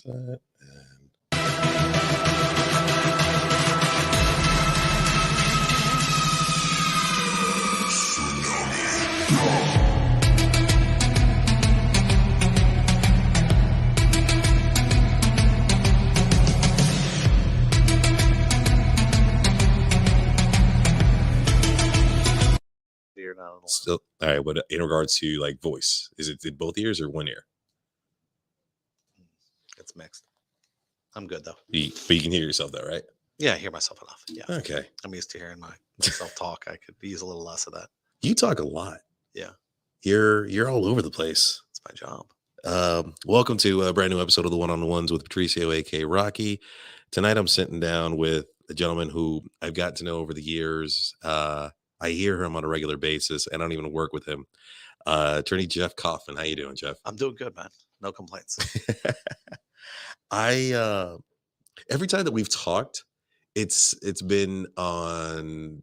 that. Still, all right. But in regards to like voice, is it in both ears or one ear? It's mixed. I'm good though. But you can hear yourself though, right? Yeah, I hear myself enough. Yeah. Okay. I'm used to hearing myself talk. I could use a little less of that. You talk a lot. Yeah. You're all over the place. It's my job. Welcome to a brand new episode of the One-on-Ones with Patricio, aka Rocky. Tonight I'm sitting down with a gentleman who I've gotten to know over the years. I hear him on a regular basis, and I don't even work with him. Attorney Jeff Kaufman. How you doing, Jeff? I'm doing good, man. No complaints. I every time that we've talked, it's been on,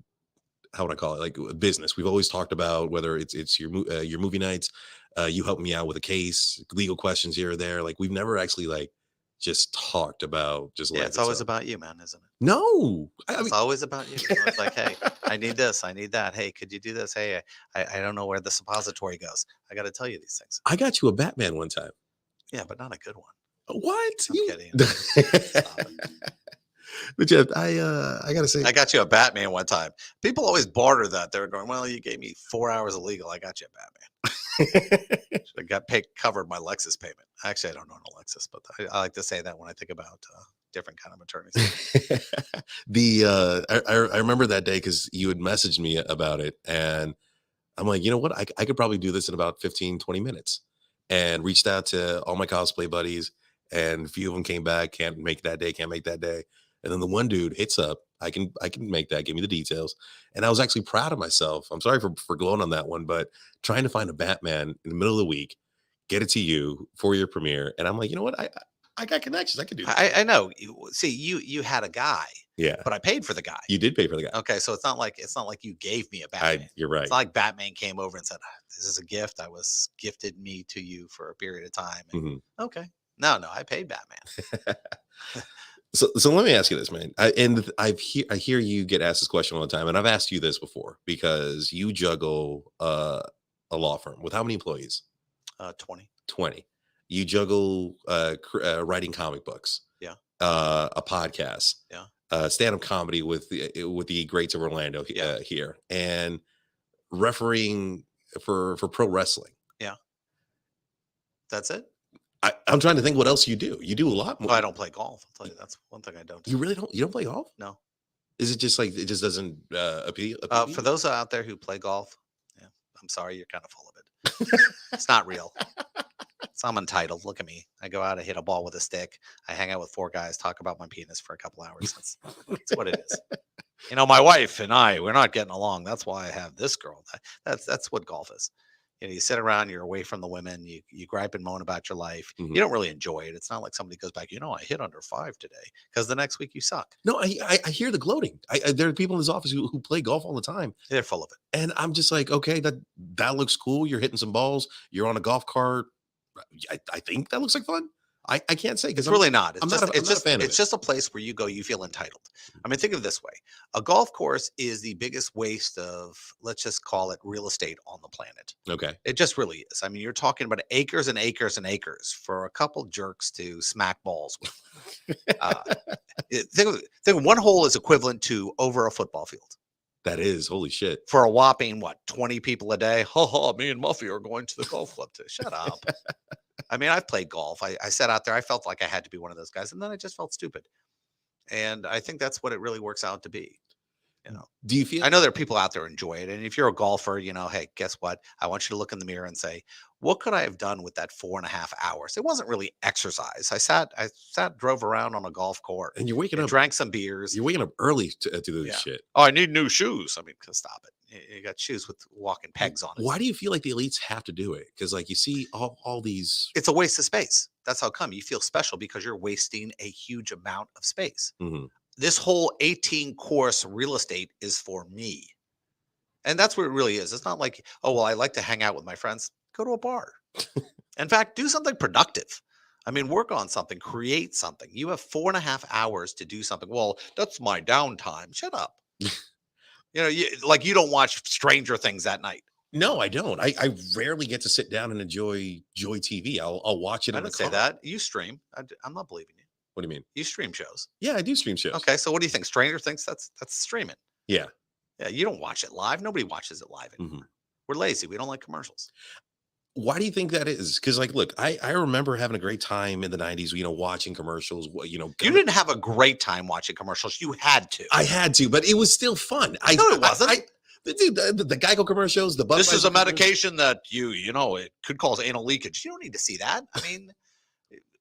how would I call it, like business. We've always talked about whether it's your movie nights. You help me out with a case, legal questions here or there. Like we've never actually like just talked about just it's always about you, man, isn't it? No, it's always about you. It's like, hey, I need this, I need that. Hey, could you do this? Hey, I don't know where the suppository goes. I got to tell you these things. I got you a Batman one time. Yeah, but not a good one. What? I'm kidding. Stop it. But Jeff, I gotta say, I got you a Batman one time. People always barter that. They're going, well, you gave me 4 hours of legal. I got you a Batman. I got covered my Lexus payment. Actually, I don't own a Lexus, but I like to say that when I think about different kind of attorneys. I remember that day because you had messaged me about it, and I'm like, you know what? I could probably do this in about 15, 20 minutes, and reached out to all my cosplay buddies, and a few of them came back, can't make that day. And then the one dude hits up, I can make that, give me the details. And I was actually proud of myself. I'm sorry for glowing on that one, but trying to find a Batman in the middle of the week, get it to you for your premiere. And I'm like, you know what? I got connections. I can do that. I know. You had a guy. Yeah. But I paid for the guy. You did pay for the guy. Okay. So it's not like you gave me a Batman. You're right. It's not like Batman came over and said, this is a gift. I was gifted me to you for a period of time. And, okay. No, I paid Batman. So let me ask you this, man. I hear you get asked this question all the time, and I've asked you this before because you juggle a law firm with how many employees? 20. 20. You juggle writing comic books. Yeah. A podcast. Yeah. Stand-up comedy with the greats of Orlando here, and refereeing for pro wrestling. Yeah. That's it. I'm trying to think what else you do. You do a lot more. Well, I don't play golf. I'll tell you, that's one thing I don't do. You really don't? You don't play golf? No. Is it just like it just doesn't appeal? For those out there who play golf, I'm sorry, you're kind of full of it. It's not real. So I'm entitled. Look at me. I go out, I hit a ball with a stick. I hang out with 4 guys, talk about my penis for a couple hours. That's what it is. My wife and we're not getting along. That's why I have this girl. That's what golf is. You sit around, you're away from the women, you gripe and moan about your life. You don't really enjoy it. It's not like somebody goes back, I hit under 5 today, because the next week you suck. No, I hear the gloating. There are people in this office who play golf all the time. They're full of it. And I'm just like, okay, that looks cool. You're hitting some balls. You're on a golf cart. I think that looks like fun. I can't say because it's really not. It's just a place where you go, you feel entitled. I mean, think of it this way. A golf course is the biggest waste of, let's just call it, real estate on the planet. Okay. It just really is. I mean, you're talking about acres and acres and acres for a couple jerks to smack balls with. Think one hole is equivalent to over a football field. That is, holy shit. For a whopping, 20 people a day? Me and Muffy are going to the golf club today. Shut up. I mean, I've played golf. I sat out there. I felt like I had to be one of those guys. And then I just felt stupid. And I think that's what it really works out to be. Do you feel? I know there are people out there who enjoy it. And if you're a golfer, hey, guess what? I want you to look in the mirror and say, what could I have done with that 4.5 hours? It wasn't really exercise. I sat, drove around on a golf court. And you're waking up. Drank some beers. You're waking up early to do this shit. Oh, I need new shoes. I mean, stop it. You got shoes with walking pegs on it. Why do you feel like the elites have to do it? Because you see all these. It's a waste of space. That's how come you feel special, because you're wasting a huge amount of space. Mm-hmm. This whole 18-course real estate is for me. And that's what it really is. It's not like, I like to hang out with my friends. Go to a bar. In fact, do something productive. I mean, work on something, create something. You have 4.5 hours to do something. Well, that's my downtime. Shut up. Like you don't watch Stranger Things at night. No, I don't. I rarely get to sit down and enjoy TV. I'll watch it I in the didn't say car. that. You stream. I'm not believing you. What do you mean? You stream shows. Yeah, I do stream shows. Okay, so what do you think? Stranger Things? That's streaming. Yeah. Yeah, you don't watch it live. Nobody watches it live hmm anymore. We're lazy. We don't like commercials. Why do you think that is? Because, like, look, I remember having a great time in the '90s. Watching commercials. You didn't have a great time watching commercials. You had to. I had to, but it was still fun. No, it wasn't. Dude, the Geico commercials, the This is a Budweiser commercials. medication that it could cause anal leakage. You don't need to see that. I mean,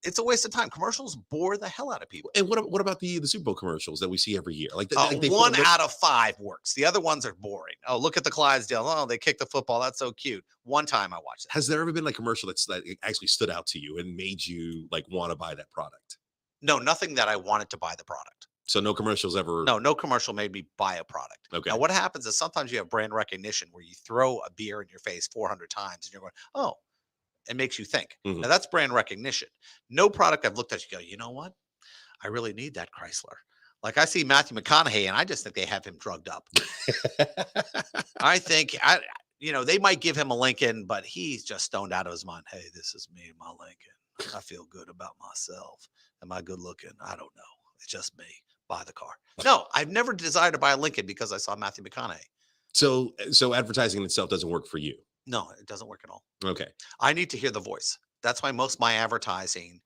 it's a waste of time. Commercials bore the hell out of people. And what about the Super Bowl commercials that we see every year? Like, they One out of 5 works. The other ones are boring. Oh, look at the Clydesdale. Oh, they kicked the football. That's so cute. One time I watched it. Has there ever been a commercial that's actually stood out to you and made you want to buy that product? No, nothing that I wanted to buy the product. So no commercials ever. No commercial made me buy a product. Okay. Now, what happens is sometimes you have brand recognition where you throw a beer in your face 400 times and you're going, oh, it makes you think. Mhm. Now, that's brand recognition. No product I've looked at, you go, you know what? I really need that Chrysler. Like I see Matthew McConaughey and I just think they have him drugged up. I think, they might give him a Lincoln, but he's just stoned out of his mind. Hey, this is me, my Lincoln. I feel good about myself. Am I good looking? I don't know. It's just me. Buy the car. No, I've never desired to buy a Lincoln because I saw Matthew McConaughey. So advertising itself doesn't work for you. No, it doesn't work at all. Okay. I need to hear the voice. That's why most of my advertising,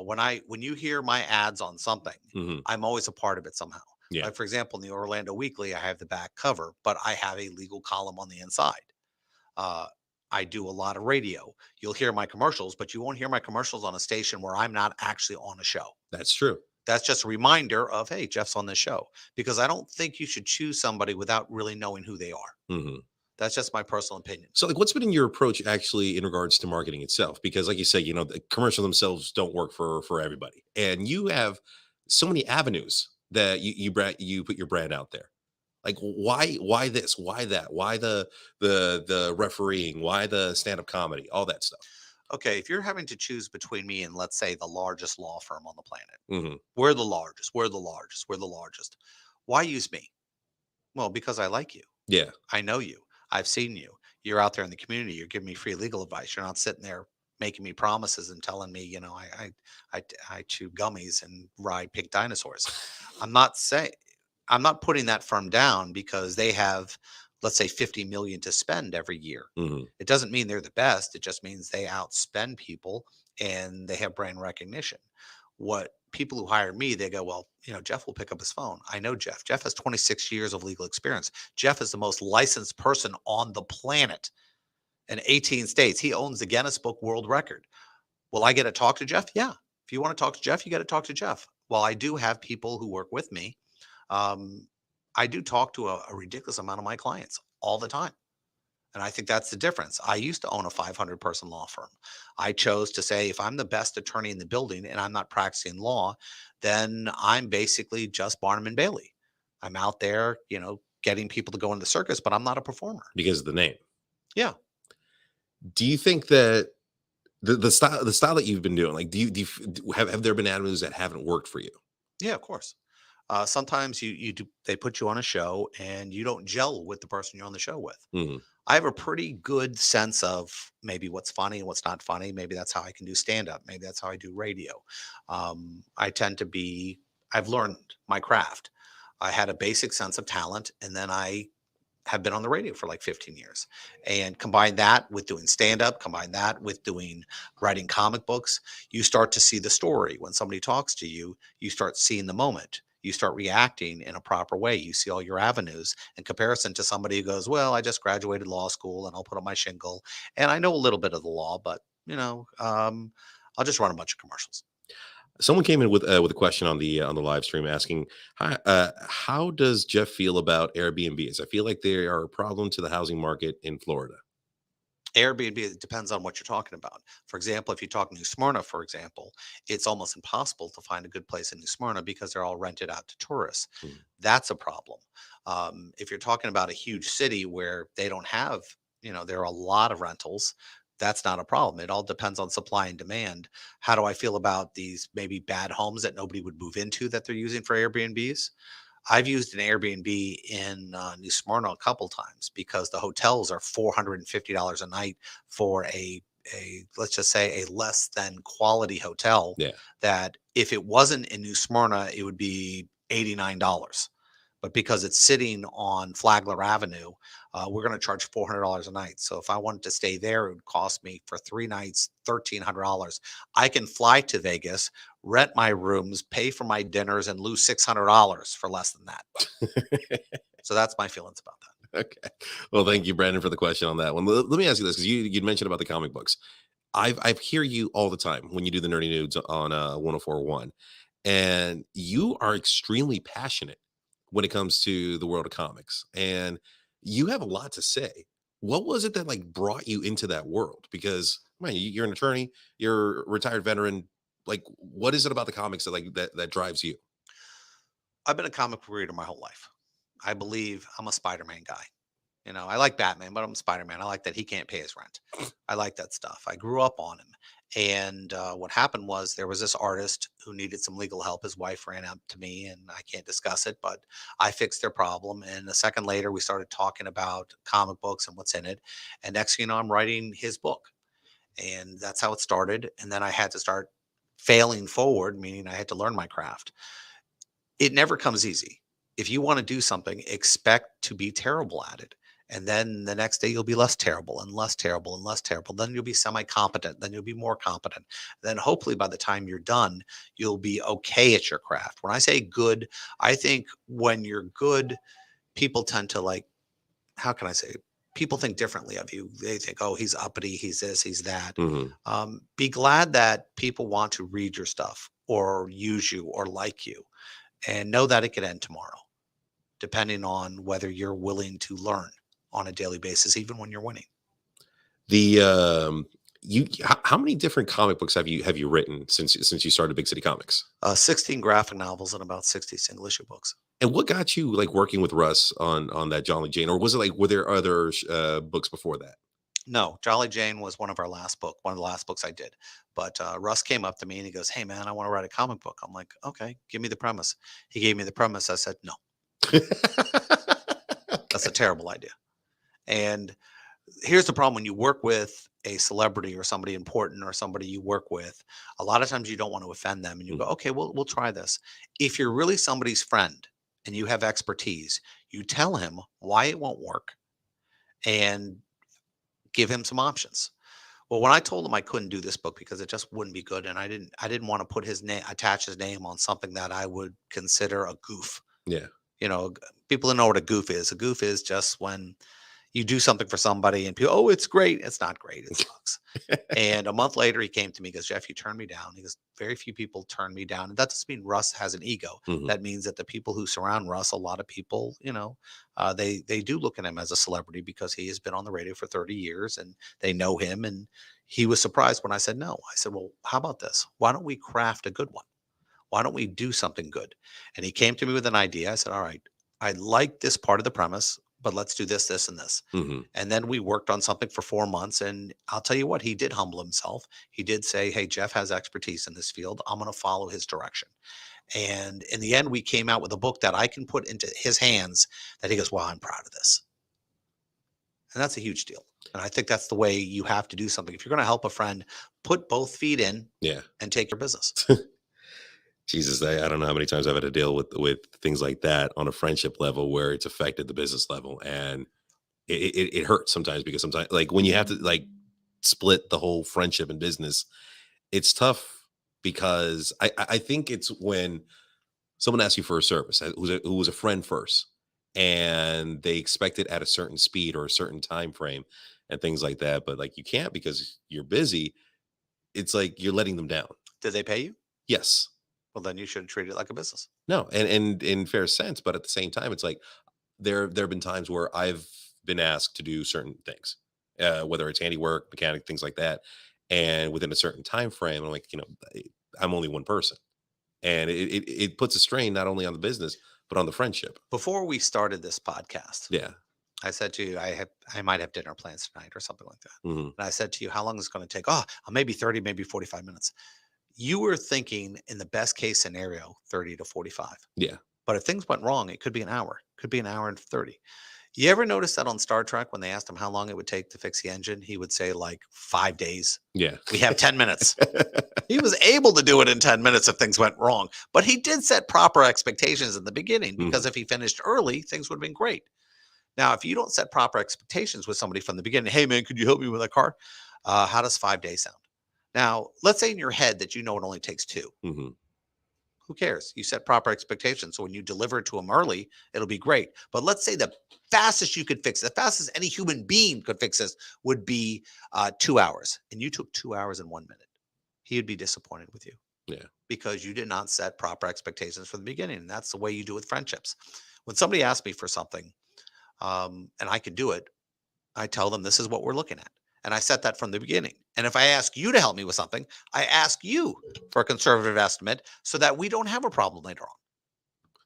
when you hear my ads on something, Mhm. I'm always a part of it somehow. Yeah. Like for example, in the Orlando Weekly, I have the back cover, but I have a legal column on the inside. Uh, I do a lot of radio. You'll hear my commercials, but you won't hear my commercials on a station where I'm not actually on a show. That's true. That's just a reminder of, hey, Jeff's on this show, because I don't think you should choose somebody without really knowing who they are. Mhm. That's just my personal opinion. So, what's been your approach actually in regards to marketing itself? Because, like you say, the commercials themselves don't work for everybody, and you have so many avenues that you put your brand out there. Like, why this? Why that? Why the refereeing? Why the stand up comedy? All that stuff. Okay, if you're having to choose between me and let's say the largest law firm on the planet, hmm we're the largest, we're the largest, we're the largest. Why use me? Well, because I like you. Yeah. I know you. I've seen you. You're out there in the community. You're giving me free legal advice. You're not sitting there making me promises and telling me, I chew gummies and ride pink dinosaurs. I'm not saying I'm not putting that firm down because they have, let's say, 50 million to spend every year. hmm It doesn't mean they're the best. It just means they outspend people and they have brand recognition. What people who hire me, they go, well, Jeff will pick up his phone. I know Jeff. Jeff has 26 years of legal experience. Jeff is the most licensed person on the planet in 18 states. He owns the Guinness Book World Record. Will I get to talk to Jeff? Yeah. If you want to talk to Jeff, you got to talk to Jeff. Well, I do have people who work with me. I do talk to a ridiculous amount of my clients all the time. And I think that's the difference. I used to own a 500 person law firm. I chose to say, if I'm the best attorney in the building and I'm not practicing law, then I'm basically just Barnum and Bailey. I'm out there, getting people to go into the circus, but I'm not a performer. Because of the name. Yeah. Do you think that the style that you've been doing, like, have there been avenues that haven't worked for you? Yeah, of course. Sometimes you do, they put you on a show and you don't gel with the person you're on the show with. Mhm. I have a pretty good sense of maybe what's funny and what's not funny. Maybe that's how I can do stand up. Maybe that's how I do radio. I've learned my craft. I had a basic sense of talent, and then I have been on the radio for like 15 years, and combine that with doing stand up, combine that with doing writing comic books. You start to see the story. When somebody talks to you, you start seeing the moment. You start reacting in a proper way. You see all your avenues in comparison to somebody who goes, well, I just graduated law school and I'll put up my shingle and I know a little bit of the law, but I'll just run a bunch of commercials. Someone came in with a question on the live stream asking, "Hi, how does Jeff feel about Airbnbs? I feel like they are a problem to the housing market in Florida." Airbnb, it depends on what you're talking about. For example, if you talk New Smyrna, for example, it's almost impossible to find a good place in New Smyrna because they're all rented out to tourists. Mhm. That's a problem. If you're talking about a huge city where they don't have, there are a lot of rentals, that's not a problem. It all depends on supply and demand. How do I feel about these maybe bad homes that nobody would move into that they're using for Airbnbs? I've used an Airbnb in New Smyrna a couple times because the hotels are $450 a night for a let's just say a less than quality hotel. Yeah. That if it wasn't in New Smyrna, it would be $89. But because it's sitting on Flagler Avenue, we're going to charge $400 a night. So if I wanted to stay there, it would cost me for 3 nights $1,300. I can fly to Vegas, rent my rooms, pay for my dinners, and lose $600 for less than that. So that's my feelings about that. Okay. Well, thank you, Brandon, for the question on that one. Let me ask you this, because you'd mentioned about the comic books. I've hear you all the time when you do the nerdy nudes on 1041, and you are extremely passionate when it comes to the world of comics, and you have a lot to say. What was it that like brought you into that world? Because man, you're an attorney, you're a retired veteran. Like, what is it about the comics that that drives you? I've been a comic book reader my whole life. I believe I'm a Spider-Man guy. I like Batman, but I'm Spider-Man. I like that he can't pay his rent. I like that stuff. I grew up on him. And what happened was there was this artist who needed some legal help. His wife ran up to me, and I can't discuss it, but I fixed their problem. And a second later, we started talking about comic books and what's in it. And next thing you know, I'm writing his book. And that's how it started. And then I had to start failing forward, meaning I had to learn my craft. It never comes easy. If you want to do something, expect to be terrible at it. And then the next day you'll be less terrible and less terrible and less terrible. Then you'll be semi competent. Then you'll be more competent. Then hopefully by the time you're done, you'll be okay at your craft. When I say good, I think when you're good, people tend to like, how can I say, people think differently of you. They think, oh, he's uppity, he's this, he's that. Hmm. Be glad that people want to read your stuff or use you or like you, and know that it could end tomorrow, depending on whether you're willing to learn on a daily basis, even when you're winning. The how many different comic books have you written since you started Big City Comics? 16 graphic novels and about 60 single issue books. And what got you like working with Russ on that Jolly Jane, or was it like were there other books before that? No, Jolly Jane was one of the last books I did. But Russ came up to me and he goes, "Hey man, I want to write a comic book." I'm like, "Okay, give me the premise." He gave me the premise. I said, "No, that's a terrible idea." And here's the problem: when you work with a celebrity or somebody important or somebody you work with, a lot of times you don't want to offend them, and you Mm. go, "Okay, we'll try this." If you're really somebody's friend and you have expertise, you tell him why it won't work and give him some options. Well, when I told him I couldn't do this book because it just wouldn't be good, and I didn't want to put his name attach his name on something that I would consider a goof. Yeah. People don't know what a goof is. A goof is just when you do something for somebody and people, oh, it's great. It's not great. It sucks. And a month later, he came to me, he goes, "Jeff, you turned me down." He goes, "Very few people turn me down." And that doesn't mean Russ has an ego. Hmm. That means that the people who surround Russ, a lot of people, they do look at him as a celebrity because he has been on the radio for 30 years and they know him. And he was surprised when I said no. I said, "Well, how about this? Why don't we craft a good one? Why don't we do something good?" And he came to me with an idea. I said, "All right, I like this part of the premise, but let's do this, this, and this." Hmm. And then we worked on something for 4 months. And I'll tell you what, he did humble himself. He did say, "Hey, Jeff has expertise in this field. I'm going to follow his direction." And in the end, we came out with a book that I can put into his hands that he goes, "Wow, I'm proud of this." And that's a huge deal. And I think that's the way you have to do something. If you're going to help a friend, put both feet in Yeah. and take your business. Jesus, I don't know how many times I've had to deal with things like that on a friendship level where it's affected the business level, and it hurts sometimes because sometimes like when you have to like split the whole friendship and business, it's tough because I think it's when someone asks you for a service who was a friend first, and they expect it at a certain speed or a certain time frame and things like that, but like you can't because you're busy. It's like you're letting them down. Did they pay you? Yes. Well, then you should treat it like a business. No, and in fair sense, but at the same time, it's like there have been times where I've been asked to do certain things, whether it's handiwork, mechanic, things like that, and within a certain time frame, I'm like, I'm only one person, and it puts a strain not only on the business but on the friendship. Before we started this podcast, Yeah. I said to you, I might have dinner plans tonight or something like that. Mhm. And I said to you, how long is it going to take? Oh, maybe 30, maybe 45 minutes. You were thinking in the best case scenario, 30 to 45. Yeah. But if things went wrong, it could be an hour, could be an hour and 30. You ever notice that on Star Trek when they asked him how long it would take to fix the engine, he would say like 5 days. Yeah. We have 10 minutes. He was able to do it in 10 minutes if things went wrong, but he did set proper expectations in the beginning because Mhm. if he finished early, things would have been great. Now, if you don't set proper expectations with somebody from the beginning, hey man, could you help me with that car? How does 5 days sound? Now, let's say in your head that you know it only takes two. Mhm. Who cares? You set proper expectations. So when you deliver it to them early, it'll be great. But let's say the fastest you could fix it, the fastest any human being could fix this would be 2 hours. And you took 2 hours and 1 minute. He would be disappointed with you Yeah. because you did not set proper expectations from the beginning. And that's the way you do with friendships. When somebody asks me for something and I could do it, I tell them this is what we're looking at. And I set that from the beginning. And if I ask you to help me with something, I ask you for a conservative estimate so that we don't have a problem later on.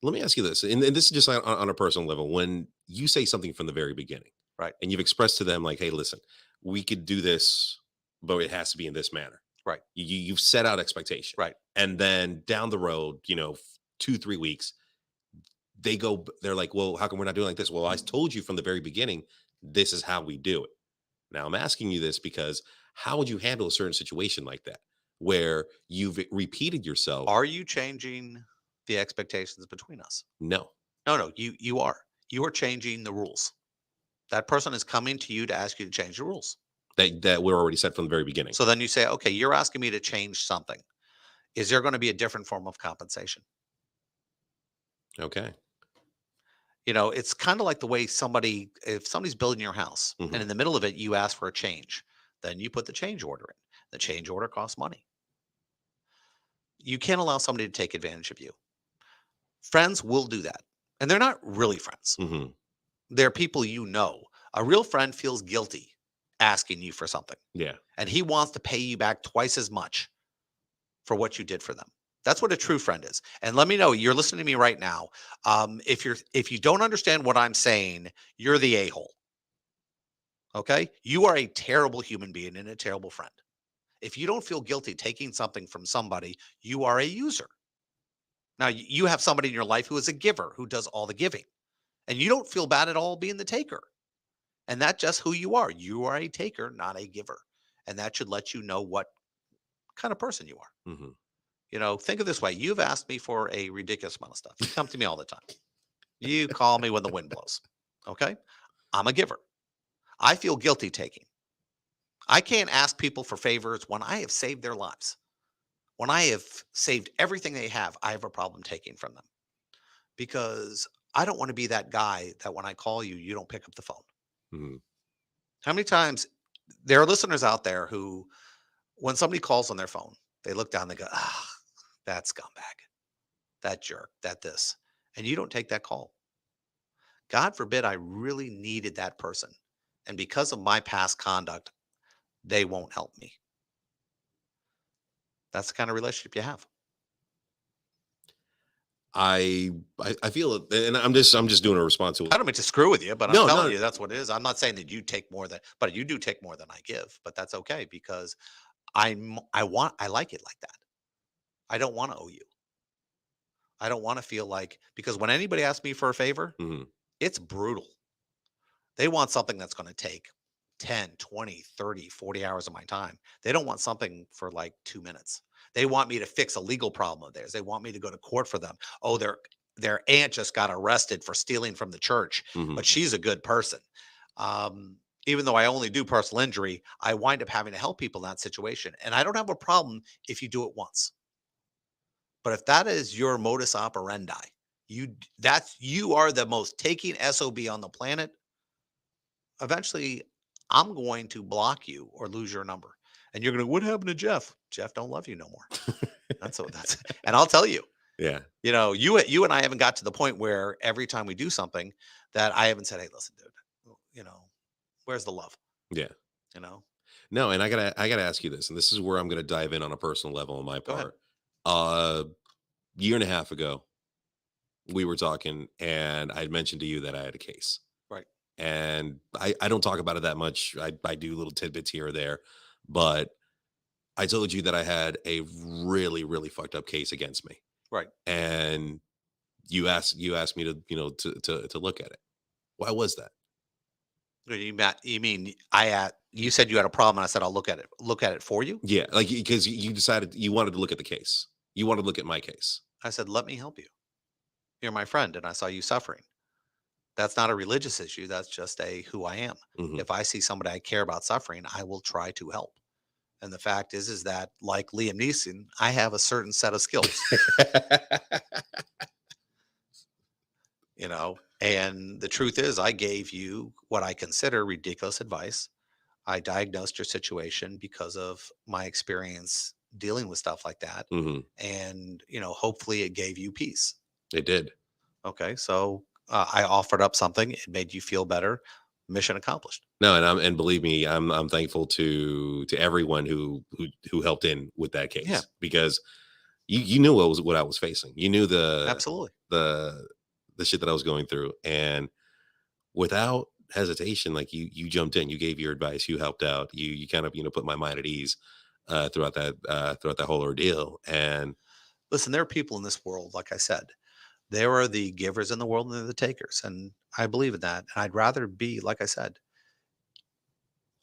Let me ask you this, and this is just on a personal level. When you say something from the very beginning, Right. and you've expressed to them like, "Hey, listen, we could do this, but it has to be in this manner." Right. You've set out expectation, Right. and then down the road, 2 3 weeks, they're like, "Well, how come we're not doing like this?" Well, I told you from the very beginning, this is how we do it. Now I'm asking you this because how would you handle a certain situation like that where you've repeated yourself? Are you changing the expectations between us? No, No, no, you are. You are changing the rules. That person is coming to you to ask you to change the rules. that we're already set from the very beginning. So then you say, okay, you're asking me to change something. Is there going to be a different form of compensation? Okay. It's kind of like the way if somebody's building your house and Hmm. in the middle of it, you ask for a change, then you put the change order in. The change order costs money. You can't allow somebody to take advantage of you. Friends will do that. And they're not really friends. Hmm. They're people you know. A real friend feels guilty asking you for something, Yeah. and he wants to pay you back twice as much for what you did for them. That's what a true friend is. And let me know, you're listening to me right now. If you don't understand what I'm saying, you're the a-hole. Okay? You are a terrible human being and a terrible friend. If you don't feel guilty taking something from somebody, you are a user. Now, you have somebody in your life who is a giver, who does all the giving, and you don't feel bad at all being the taker. And that's just who you are. You are a taker, not a giver. And that should let you know what kind of person you are. Hmm. Think of this way. You've asked me for a ridiculous amount of stuff. You come to me all the time. You call me when the wind blows. Okay. I'm a giver. I feel guilty taking. I can't ask people for favors when I have saved their lives. When I have saved everything they have, I have a problem taking from them because I don't want to be that guy that when I call you, you don't pick up the phone. Hmm. How many times there are listeners out there who, when somebody calls on their phone, they look down, they go, ah, that scumbag, that jerk, that this. And you don't take that call. God forbid I really needed that person. And because of my past conduct, they won't help me. That's the kind of relationship you have. I feel it, and I'm just doing a response to I it. don't mean to screw with you, but I'm No, telling no. you that's what it is. I'm not saying that you take more than, but you do take more than I give. But that's okay because I like it like that. I don't want to owe you. I don't want to feel like because when anybody asks me for a favor, Hmm. it's brutal. They want something that's going to take 10, 20, 30, 40 hours of my time. They don't want something for like 2 minutes. They want me to fix a legal problem of theirs. They want me to go to court for them. Oh, their aunt just got arrested for stealing from the church, Hmm. but she's a good person. Even though I only do personal injury, I wind up having to help people in that situation. And I don't have a problem if you do it once. But if that is your modus operandi, you are the most taking SOB on the planet. Eventually, I'm going to block you or lose your number. And you're going to, what happened to Jeff? Jeff don't love you no more. That's and I'll tell you, Yeah. you and I haven't got to the point where every time we do something that I haven't said, hey, listen, dude, where's the love? Yeah. You know, No, and I gotta ask you this, and this is where I'm gonna dive in on a personal level on my go ahead. part. A year and a half ago, we were talking, and I'd mentioned to you that I had a case, Right. And I don't talk about it that much. I do little tidbits here or there, but I told you that I had a really, really fucked up case against me. Right. And you asked me to, to look at it. Why was that? You mean you said you had a problem and I said I'll look at it for you? Yeah, like because you decided you wanted to look at the case. You wanted to look at my case. I said, let me help you. You're my friend and I saw you suffering. That's not a religious issue. That's just a who I am. Hmm. If I see somebody I care about suffering, I will try to help. And the fact is that like Liam Neeson, I have a certain set of skills, and the truth is I gave you what I consider ridiculous advice. I diagnosed your situation because of my experience dealing with stuff like that. Hmm. And, hopefully it gave you peace. It did. Okay. So I offered up something. It made you feel better. Mission accomplished. No, and believe me, I'm thankful to everyone who helped in with that Yeah, case, because you knew what I was facing. You knew absolutely. the the shit that I was going through, and without hesitation, like you jumped in, you gave your advice, you helped out, you kind of put my mind at ease throughout that whole ordeal. And Listen, there are people in this world, like I said, there are the givers in the world and there are the takers. And I believe in that. And I'd rather be, like I said,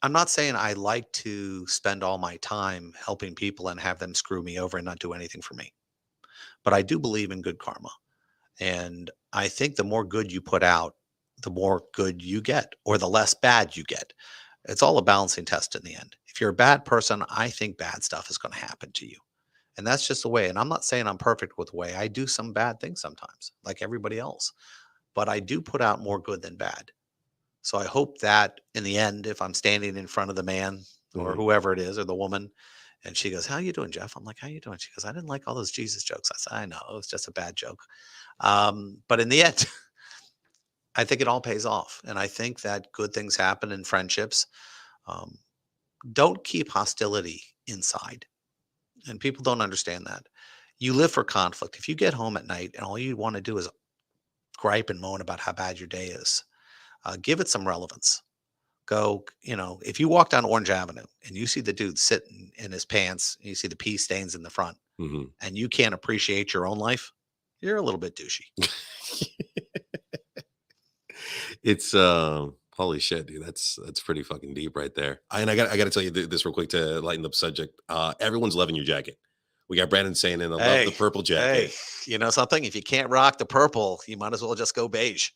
I'm not saying I like to spend all my time helping people and have them screw me over and not do anything for me. But I do believe in good karma. And I think the more good you put out, the more good you get, or the less bad you get. It's all a balancing test in the end. If you're a bad person, I think bad stuff is going to happen to you. And that's just the way. And I'm not saying I'm perfect with the way I do some bad things sometimes, like everybody else, but I do put out more good than bad. So I hope that in the end, if I'm standing in front of the man or mhm. whoever it is or the woman, and she goes, "How you doing, Jeff?" I'm like, "How you doing?" She goes, "I didn't like all those Jesus jokes." I said, "I know, it was just a bad joke." But in the end, I think it all pays off. And I think that good things happen in friendships. Um, don't keep hostility inside. And people don't understand that. You live for conflict. If you get home at night and all you want to do is gripe and moan about how bad your day is, give it some relevance. Go, if you walk down Orange Avenue and you see the dude sitting in his pants, you see the pee stains in the front, Mhm. and you can't appreciate your own life, you're a little bit douchey. It's holy shit, dude. That's pretty fucking deep right there. And I got to tell you this real quick to lighten the subject. Everyone's loving your jacket. We got Brandon saying, "And I love the Hey, purple hey, jacket." you know something? If you can't rock the purple, you might as well just go beige.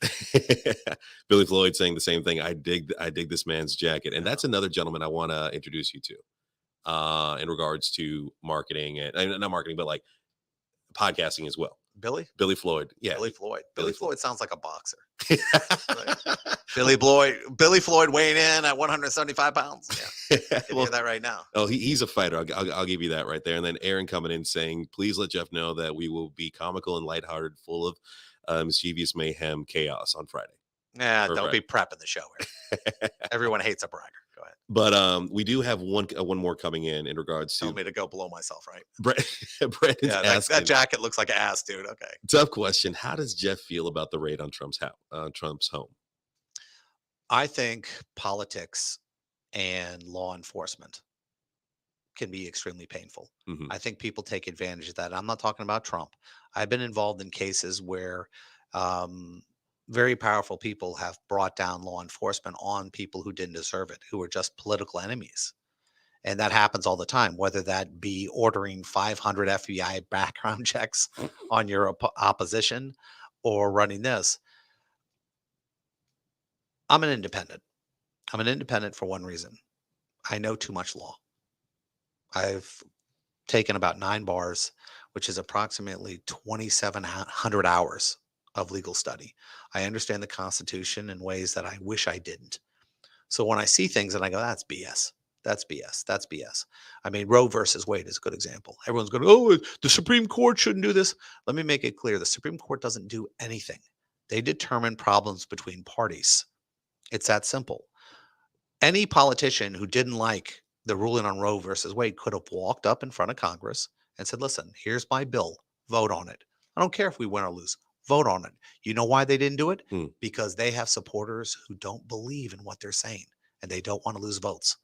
Billy Floyd saying the same thing. I dig this man's jacket, and Yeah. that's another gentleman I want to introduce you to in regards to marketing and not marketing, but like podcasting as well. Billy? Billy Floyd, yeah, Billy Floyd. Billy Billy Floyd. Floyd sounds like a boxer, right? Billy Floyd weighing in at 175 pounds. Yeah, I can hear Well, that right now. oh, he's a fighter. I'll give you that right there. And then Aaron coming in saying, "Please let Jeff know that we will be comical and lighthearted, full of mischievous mayhem, chaos on Friday." Yeah, Or don't Friday. be prepping the show here. Everyone hates a bragger. Go ahead. But we do have one more coming in regards Tell to me to go below myself, right? Brandon's Yeah, that asking, jacket looks like ass, dude. Okay. tough question. How does Jeff feel about the raid on Trump's home? I think politics and law enforcement can be extremely painful. Hmm. I think people take advantage of that. I'm not talking about Trump. I've been involved in cases where um, very powerful people have brought down law enforcement on people who didn't deserve it, who were just political enemies. And that happens all the time, whether that be ordering 500 FBI background checks on your opposition or running this. I'm an independent. I'm an independent for one reason. I know too much law. I've taken about 9 bars, which is approximately 2,700 hours of legal study. I understand the Constitution in ways that I wish I didn't. So when I see things and I go, that's BS. That's BS. That's BS. I mean, Roe versus Wade is a good example. Everyone's going, oh, the Supreme Court shouldn't do this. Let me make it clear the Supreme Court doesn't do anything, they determine problems between parties. It's that simple. Any politician who didn't like the ruling on Roe versus Wade could have walked up in front of Congress and said, listen, here's my bill, vote on it. I don't care if we win or lose, vote on it. You know why they didn't do it? Hmm. Because they have supporters who don't believe in what they're saying and they don't want to lose votes.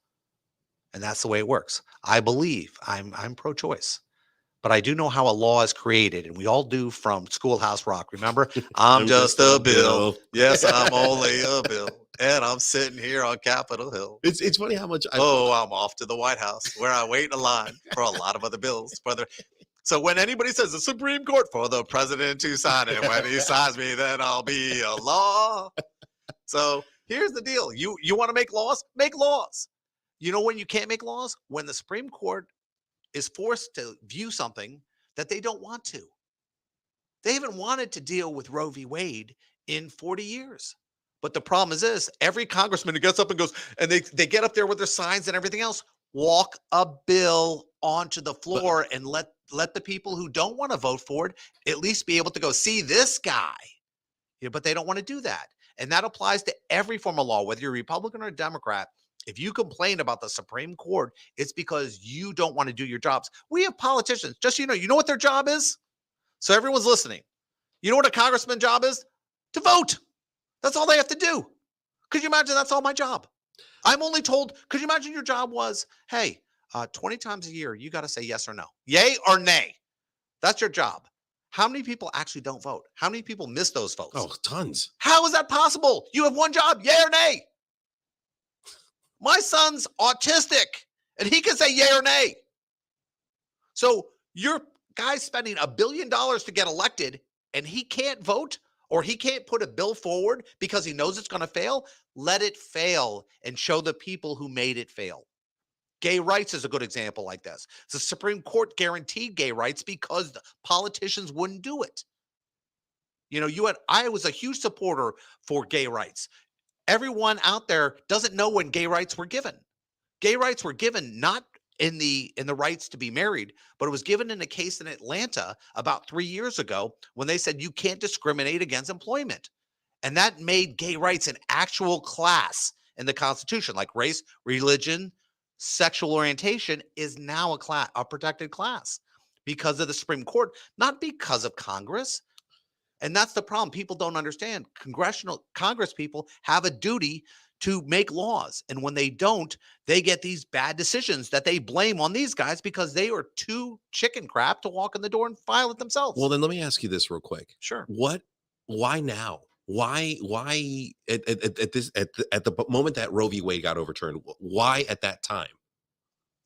And that's the way it works. I believe I'm pro-choice. But I do know how a law is created, and we all do from Schoolhouse Rock. Remember, I'm just a bill. Yes, I'm only a bill, and I'm sitting here on Capitol Hill. It's funny how much I'm off to the White House where I wait in line for a lot of other bills. So when anybody says the Supreme Court for the president to sign it, when he signs me, then I'll be a law. So here's the deal: you want to make laws? Make laws. You know when you can't make laws? When the Supreme Court is forced to view something that they don't want to. They haven't wanted to deal with Roe v. Wade in 40 years. But the problem is this: every congressman who gets up and goes, and they get up there with their signs and everything else, walk a bill onto the floor and let the people who don't want to vote for it at least be able to go see this guy. But they don't want to do that. And that applies to every form of law, whether you're Republican or Democrat. If you complain about the Supreme Court, it's because you don't want to do your jobs. We have politicians, just so you know what their job is? So everyone's listening. You know what a congressman's job is? To vote. That's all they have to do. Could you imagine that's all my job? I'm only told, could you imagine your job was, hey, 20 times a year, you got to say yes or no. Yay or nay. That's your job. How many people actually don't vote? How many people miss those votes? Oh, tons. How is that possible? You have one job, yay or nay. My son's autistic, and he can say yay or nay. So your guy's spending $1 billion to get elected, and he can't vote, or he can't put a bill forward because he knows it's going to fail. Let it fail and show the people who made it fail. Gay rights is a good example like this. The Supreme Court guaranteed gay rights because the politicians wouldn't do it. I was a huge supporter for gay rights. Everyone out there doesn't know when gay rights were given. Gay rights were given not in the rights to be married, but it was given in a case in Atlanta about 3 years ago when they said you can't discriminate against employment. And that made gay rights an actual class in the Constitution, like race, religion, sexual orientation is now a protected class because of the Supreme Court, not because of Congress. And that's the problem. People don't understand. Congress people have a duty to make laws. And when they don't, they get these bad decisions that they blame on these guys because they are too chicken crap to walk in the door and file it themselves. Well, then let me ask you this real quick. Sure. Why now? Why at the moment that Roe v. Wade got overturned? Why at that time?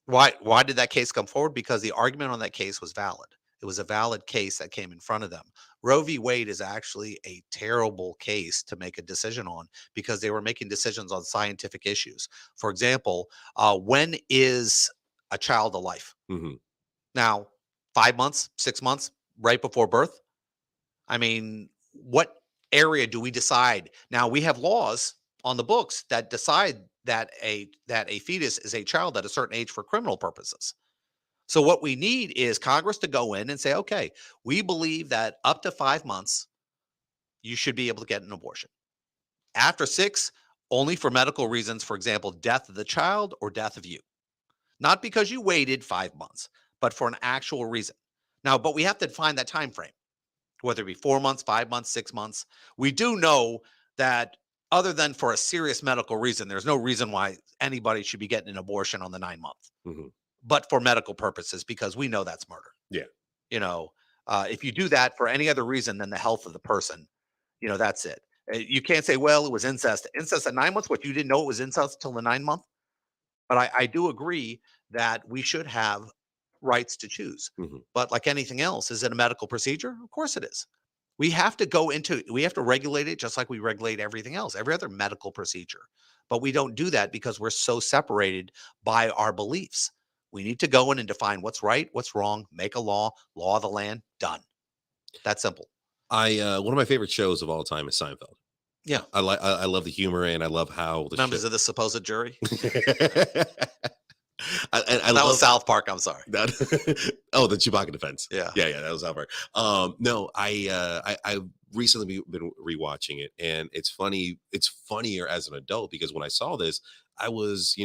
Why did that case come forward? Because the argument on that case was valid. It was a valid case that came in front of them. Roe v. Wade is actually a terrible case to make a decision on because they were making decisions on scientific issues. For example, when is a child alive? Mm-hmm. Now, 5 months, 6 months, right before birth? I mean, what area do we decide? Now, we have laws on the books that decide that a fetus is a child at a certain age for criminal purposes. So what we need is Congress to go in and say, okay, we believe that up to 5 months, you should be able to get an abortion. After 6, only for medical reasons, for example, death of the child or death of you. Not because you waited 5 months, but for an actual reason. Now, but we have to define that time frame, whether it be 4 months, 5 months, 6 months. We do know that other than for a serious medical reason, there's no reason why anybody should be getting an abortion on the 9-month. Mm-hmm. But for medical purposes, because we know that's murder. Yeah. If you do that for any other reason than the health of the person, that's it. You can't say, well, it was incest. Incest at 9 months, what, you didn't know it was incest till the 9-month? But I do agree that we should have rights to choose. Mm-hmm. But like anything else, is it a medical procedure? Of course it is. We have to regulate it just like we regulate everything else, every other medical procedure. But we don't do that because we're so separated by our beliefs. We need to go in and define what's right, what's wrong, make a law of the land, done. That's simple. One of my favorite shows of all time is Seinfeld. Yeah. I love the humor and I love how the members of the supposed jury. I that was South Park. I'm sorry. The Chewbacca defense. Yeah. That was South Park. No, I recently been rewatching it, and it's funny. It's funnier as an adult because when I saw this, I was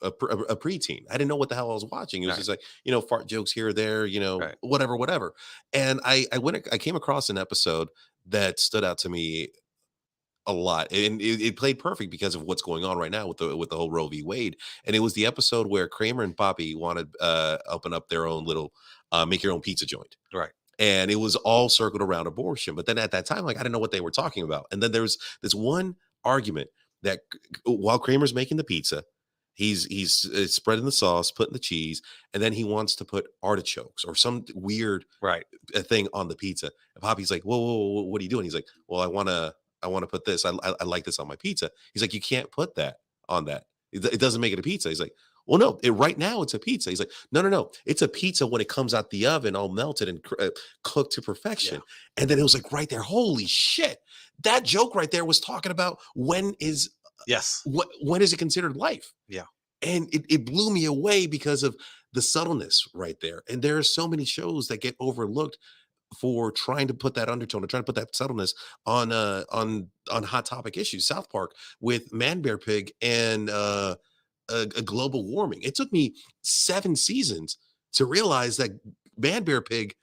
a preteen. I didn't know what the hell I was watching. It was Right. just like, fart jokes here or there, Right. whatever. And I came across an episode that stood out to me a lot, and it played perfect because of what's going on right now with the whole Roe v. Wade. And it was the episode where Kramer and Poppy wanted open up their own little make your own pizza joint. Right. And it was all circled around abortion. But then at that time, like, I didn't know what they were talking about. And then there was this one argument that while Kramer's making the pizza, he's spreading the sauce, putting the cheese, and then he wants to put artichokes or some weird Right. thing on the pizza. And Poppy's like, whoa, whoa, whoa, what are you doing? He's like, well, I want to put this. I like this on my pizza. He's like, you can't put that on that. It doesn't make it a pizza. He's like, well, no, right now it's a pizza. He's like, no. It's a pizza when it comes out the oven, all melted and cooked to perfection. Yeah. And then it was like right there. Holy shit. That joke right there was talking about when is Yes. when is it considered life? Yeah. And it blew me away because of the subtleness right there. And there are so many shows that get overlooked for trying to put that undertone or trying to put that subtleness on hot topic issues. South Park with Man Bear Pig and a global warming. It took me 7 seasons to realize that Man Bear Pig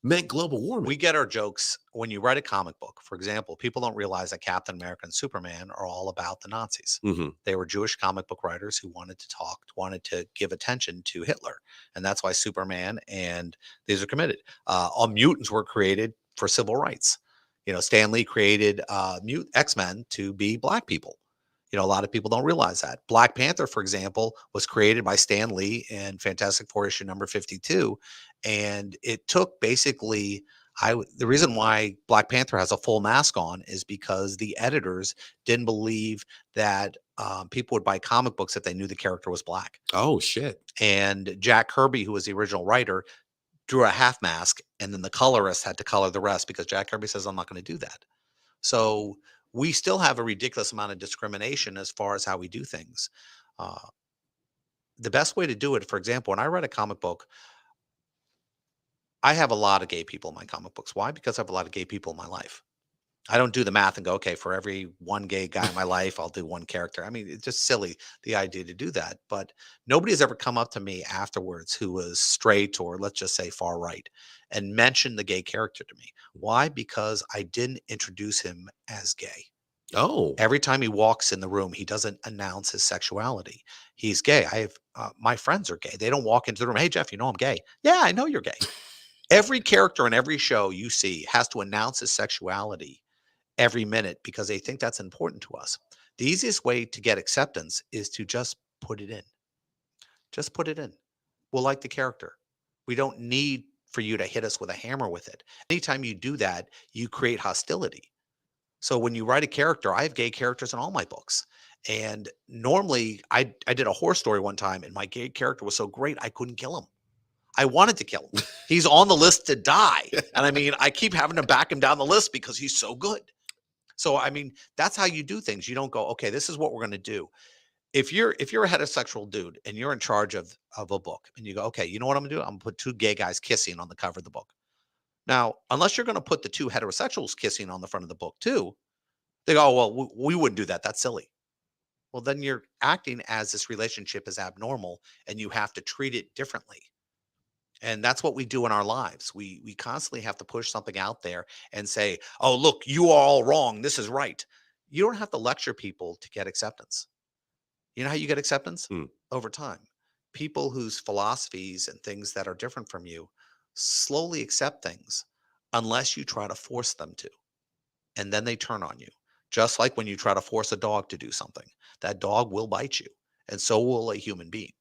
meant global warming. We get our jokes when you write a comic book. For example, people don't realize that Captain America and Superman are all about the Nazis. Mhm. They were Jewish comic book writers who wanted to give attention to Hitler. And that's why Superman and these are committed. All mutants were created for civil rights. Stan Lee created X-Men to be black people. A lot of people don't realize that. Black Panther, for example, was created by Stan Lee in Fantastic Four issue number 52. And it took basically, the reason why Black Panther has a full mask on is because the editors didn't believe that people would buy comic books if they knew the character was black. Oh, shit. And Jack Kirby, who was the original writer, drew a half mask, and then the colorist had to color the rest because Jack Kirby says, I'm not going to do that. So we still have a ridiculous amount of discrimination as far as how we do things. The best way to do it, for example, when I read a comic book, I have a lot of gay people in my comic books. Why? Because I have a lot of gay people in my life. I don't do the math and go, okay, for every one gay guy in my life, I'll do one character. I mean, it's just silly, the idea to do that. But nobody has ever come up to me afterwards who was straight or let's just say far right and mentioned the gay character to me. Why? Because I didn't introduce him as gay. Oh. Every time he walks in the room, he doesn't announce his sexuality. He's gay. I have my friends are gay. They don't walk into the room. Hey, Jeff, I'm gay. Yeah, I know you're gay. Every character in every show you see has to announce his sexuality every minute because they think that's important to us. The easiest way to get acceptance is to just put it in. Just put it in. We'll like the character. We don't need for you to hit us with a hammer with it. Anytime you do that, you create hostility. So when you write a character, I have gay characters in all my books. And normally I did a horror story one time and my gay character was so great, I couldn't kill him. I wanted to kill him. He's on the list to die. And I mean, I keep having to back him down the list because he's so good. So, I mean, that's how you do things. You don't go, okay, this is what we're going to do. If you're a heterosexual dude and you're in charge of a book and you go, okay, you know what I'm gonna do? I'm gonna put 2 gay guys kissing on the cover of the book. Now, unless you're going to put the 2 heterosexuals kissing on the front of the book too, they go, oh, well, we wouldn't do that. That's silly. Well, then you're acting as this relationship is abnormal and you have to treat it differently. And that's what we do in our lives. We constantly have to push something out there and say, oh, look, you are all wrong. This is right. You don't have to lecture people to get acceptance. You know how you get acceptance? Over time. People whose philosophies and things that are different from you slowly accept things unless you try to force them to. And then they turn on you. Just like when you try to force a dog to do something, that dog will bite you. And so will a human being.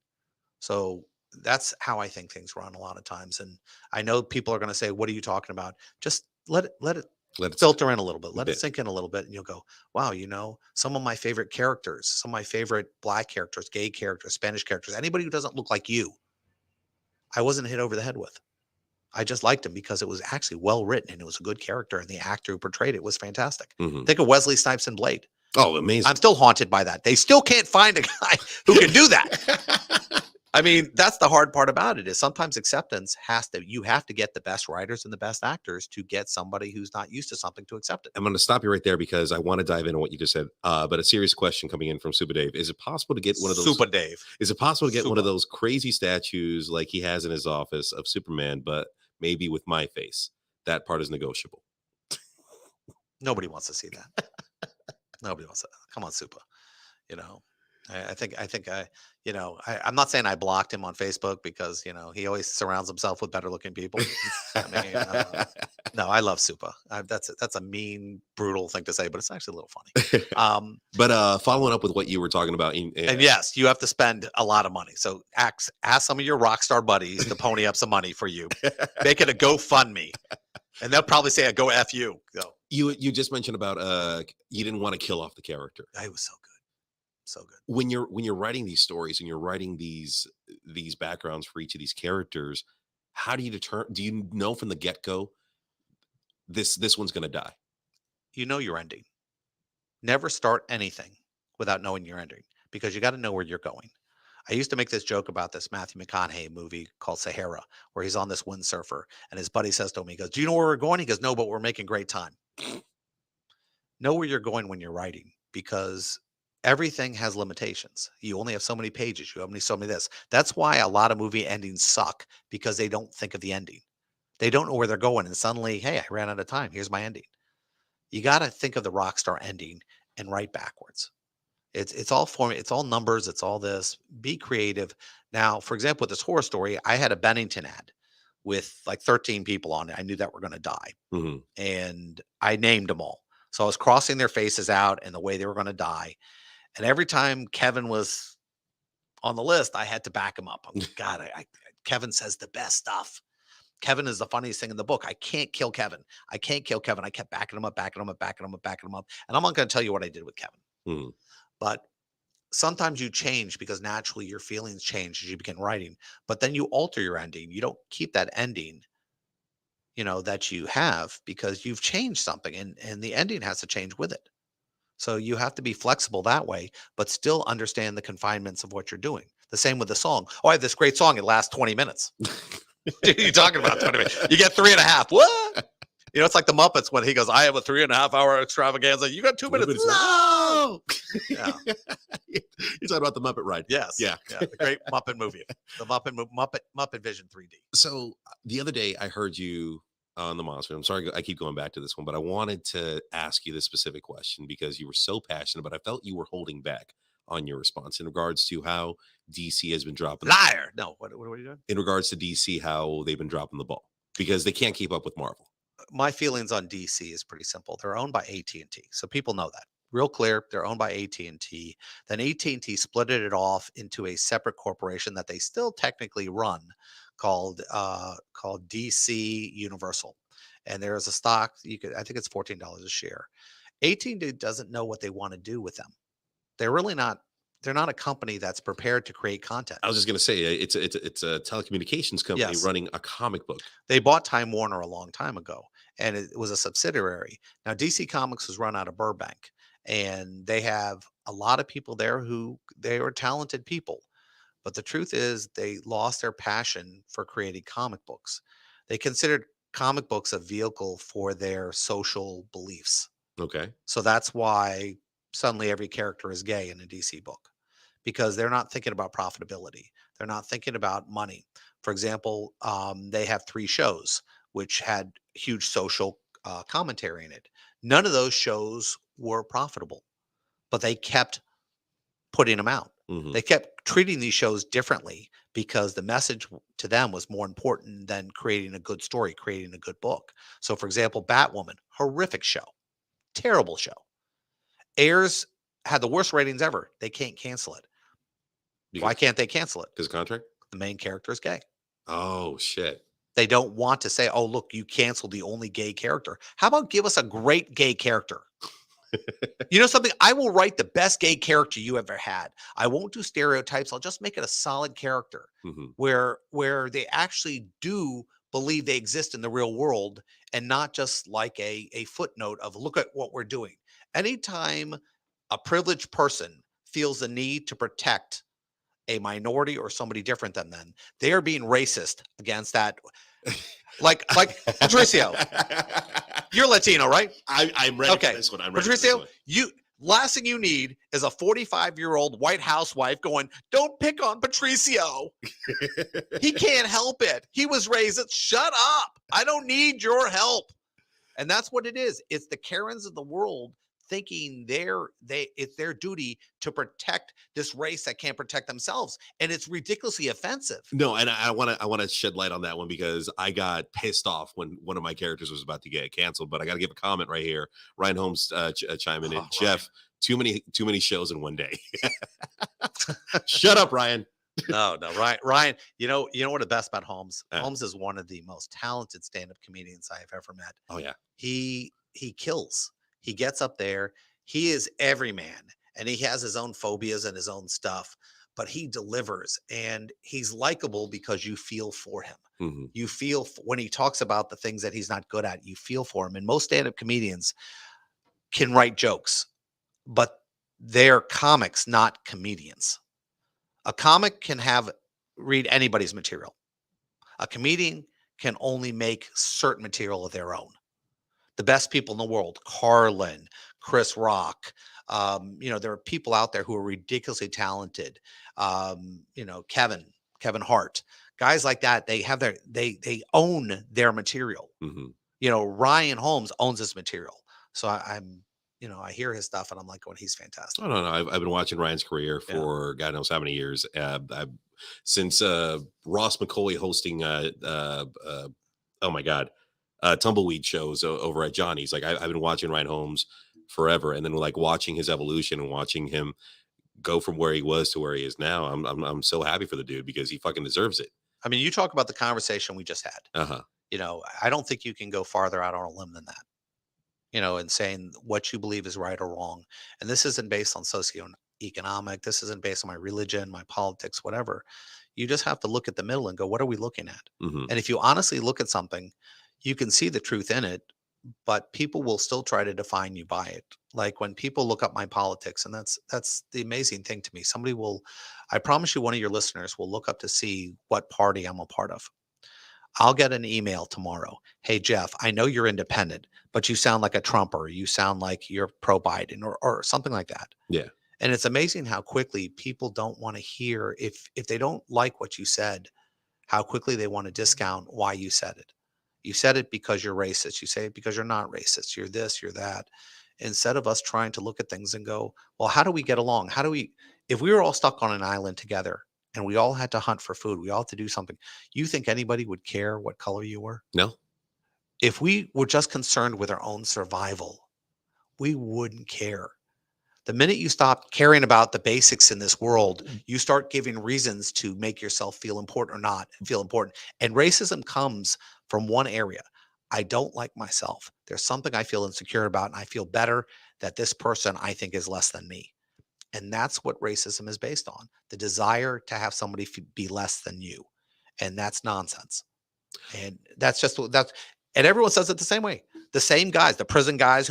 So that's how I think things run a lot of times. And I know people are going to say, what are you talking about? Just let it filter in a little bit. Let it sink in a little bit. And you'll go, wow, some of my favorite characters, some of my favorite black characters, gay characters, Spanish characters, anybody who doesn't look like you, I wasn't hit over the head with. I just liked him because it was actually well written and it was a good character. And the actor who portrayed it was fantastic. Think of Wesley Snipes in Blade. Oh, amazing. I'm still haunted by that. They still can't find a guy who can do that. I mean, that's the hard part about it is sometimes acceptance you have to get the best writers and the best actors to get somebody who's not used to something to accept it. I'm going to stop you right there because I want to dive into what you just said. But a serious question coming in from Super Dave: Is it possible to get one of those? Super Dave. Is it possible to get one of Super. those crazy statues like he has in his office of Superman, but maybe with my face? That part is negotiable. Nobody wants to see that. Nobody wants to. Come on, Super. You know, I'm not saying I blocked him on Facebook because, he always surrounds himself with better looking people. I mean, no, I love Super. That's a mean, brutal thing to say, but it's actually a little funny. But following up with what you were talking about, And yes, you have to spend a lot of money. So ask some of your rock star buddies to pony up some money for you. Make it a GoFundMe. And they'll probably say a go F you. So you just mentioned about you didn't want to kill off the character. I was so good. So good. When you're writing these stories and you're writing these backgrounds for each of these characters, how do you do you know from the get-go this one's going to die? You know your ending. Never start anything without knowing your ending because you got to know where you're going. I used to make this joke about this Matthew McConaughey movie called Sahara, where he's on this windsurfer and his buddy says to him, he goes, "Do you know where we're going?" He goes, "No, but we're making great time." Know where you're going when you're writing because everything has limitations. You only have so many pages. You only so many this. That's why a lot of movie endings suck because they don't think of the ending. They don't know where they're going. And suddenly, hey, I ran out of time. Here's my ending. You got to think of the rock star ending and write backwards. It's all form. It's all numbers. It's all this. Be creative. Now, for example, with this horror story, I had a Bennington ad with like 13 people on it. I knew that were going to die. Mm-hmm. And I named them all. So I was crossing their faces out and the way they were going to die. And every time Kevin was on the list, I had to back him up. I'm like, God, Kevin says the best stuff. Kevin is the funniest thing in the book. I can't kill Kevin. I can't kill Kevin. I kept backing him up, backing him up, backing him up, backing him up. And I'm not going to tell you what I did with Kevin. Mm-hmm. But sometimes you change because naturally your feelings change as you begin writing. But then you alter your ending. You don't keep that ending, that you have because you've changed something and the ending has to change with it. So you have to be flexible that way, but still understand the confinements of what you're doing. The same with the song. Oh, I have this great song. It lasts 20 minutes. What are you talking about 20 minutes? You get 3.5. What? It's like the Muppets when he goes, "I have a 3.5 hour extravaganza." You got 2 minutes. No. Yeah. You're talking about the Muppet Ride. Yes. Yeah. The great Muppet movie. The Muppet Vision 3D. So the other day I heard you on the monster. I'm sorry, I keep going back to this one, but I wanted to ask you this specific question because you were so passionate, but I felt you were holding back on your response in regards to how DC has been dropping. Liar. No, what are you doing? In regards to DC, how they've been dropping the ball because they can't keep up with Marvel. My feelings on DC is pretty simple. They're owned by AT&T, so people know that. Real clear, they're owned by AT&T. Then AT&T split it off into a separate corporation that they still technically run called DC Universal. And there is a stock I think it's $14 a share. AT&T doesn't know what they want to do with them. They're not a company that's prepared to create content. I was just going to say it's a telecommunications company running a comic book. They bought Time Warner a long time ago, and it was a subsidiary. Now DC Comics was run out of Burbank, and they have a lot of people there who they are talented people. But the truth is they lost their passion for creating comic books. They considered comic books a vehicle for their social beliefs. Okay. So that's why suddenly every character is gay in a DC book because they're not thinking about profitability. They're not thinking about money. For example, they have 3 shows which had huge social commentary in it. None of those shows were profitable, but they kept putting them out. Mm-hmm. They kept treating these shows differently because the message to them was more important than creating a good story, creating a good book. So, for example, Batwoman, horrific show, terrible show. Airs had the worst ratings ever. They can't cancel it. Why can't they cancel it? Because contract? The main character is gay. Oh, shit. They don't want to say, "Oh, look, you canceled the only gay character." How about give us a great gay character? You know something? I will write the best gay character you ever had. I won't do stereotypes. I'll just make it a solid character where they actually do believe they exist in the real world and not just like a footnote of look at what we're doing. Anytime a privileged person feels the need to protect a minority or somebody different than them, they are being racist against that. Like Patricio, you're Latino, right? I'm ready for Okay, this one. I'm ready for this Patricio, one. you last thing you need is a 45-year-old white housewife going, "Don't pick on Patricio. He can't help it. He was raised. Shut up. I don't need your help." And that's what it is. It's the Karens of the world thinking it's their duty to protect this race that can't protect themselves, and it's ridiculously offensive. No, and I want to shed light on that one because I got pissed off when one of my characters was about to get canceled. But I got to give a comment right here. Ryan Holmes chiming in. Oh, Jeff, too many shows in one day. Shut up, Ryan. No, Ryan. You know what the best about Holmes? Uh. Holmes is one of the most talented stand-up comedians I have ever met. Oh yeah. He kills. He gets up there. He is every man, and he has his own phobias and his own stuff, but he delivers, and he's likable because you feel for him. Mm-hmm. You feel when he talks about the things that he's not good at, you feel for him. And most stand-up comedians can write jokes, but they're comics, not comedians. A comic can read anybody's material. A comedian can only make certain material of their own. The best people in the world, Carlin, Chris Rock. There are people out there who are ridiculously talented. Kevin Hart, guys like that. They have they own their material. Mm-hmm. Ryan Holmes owns his material. So I hear his stuff and I'm like, oh, he's fantastic. Oh no, I've been watching Ryan's career for God knows how many years. Since Ross McCauley hosting oh my God, tumbleweed shows over at Johnny's. Like I've been watching Ryan Holmes forever, and then like watching his evolution and watching him go from where he was to where he is now. I'm so happy for the dude because he fucking deserves it. I mean, you talk about the conversation we just had. Uh-huh. I don't think you can go farther out on a limb than that. And saying what you believe is right or wrong. And this isn't based on socioeconomic. This isn't based on my religion, my politics, whatever. You just have to look at the middle and go, what are we looking at? Mm-hmm. And if you honestly look at something, you can see the truth in it, but people will still try to define you by it. Like when people look up my politics, and that's the amazing thing to me. I promise you, one of your listeners will look up to see what party I'm a part of. I'll get an email tomorrow. Hey, Jeff, I know you're independent, but you sound like a Trumper. You sound like you're pro-Biden or something like that. Yeah. And it's amazing how quickly people don't want to hear if they don't like what you said, how quickly they want to discount why you said it. You said it because you're racist. You say it because you're not racist. You're this, you're that. Instead of us trying to look at things and go, well, how do we get along? If we were all stuck on an island together and we all had to hunt for food, we all had to do something, you think anybody would care what color you were? No. If we were just concerned with our own survival, we wouldn't care. The minute you stop caring about the basics in this world, you start giving reasons to make yourself feel important or not feel important. And racism comes from one area. I don't like myself. There's something I feel insecure about, and I feel better that this person I think is less than me. And that's what racism is based on, the desire to have somebody be less than you. And that's nonsense. And and everyone says it the same way. The same guys, the prison guys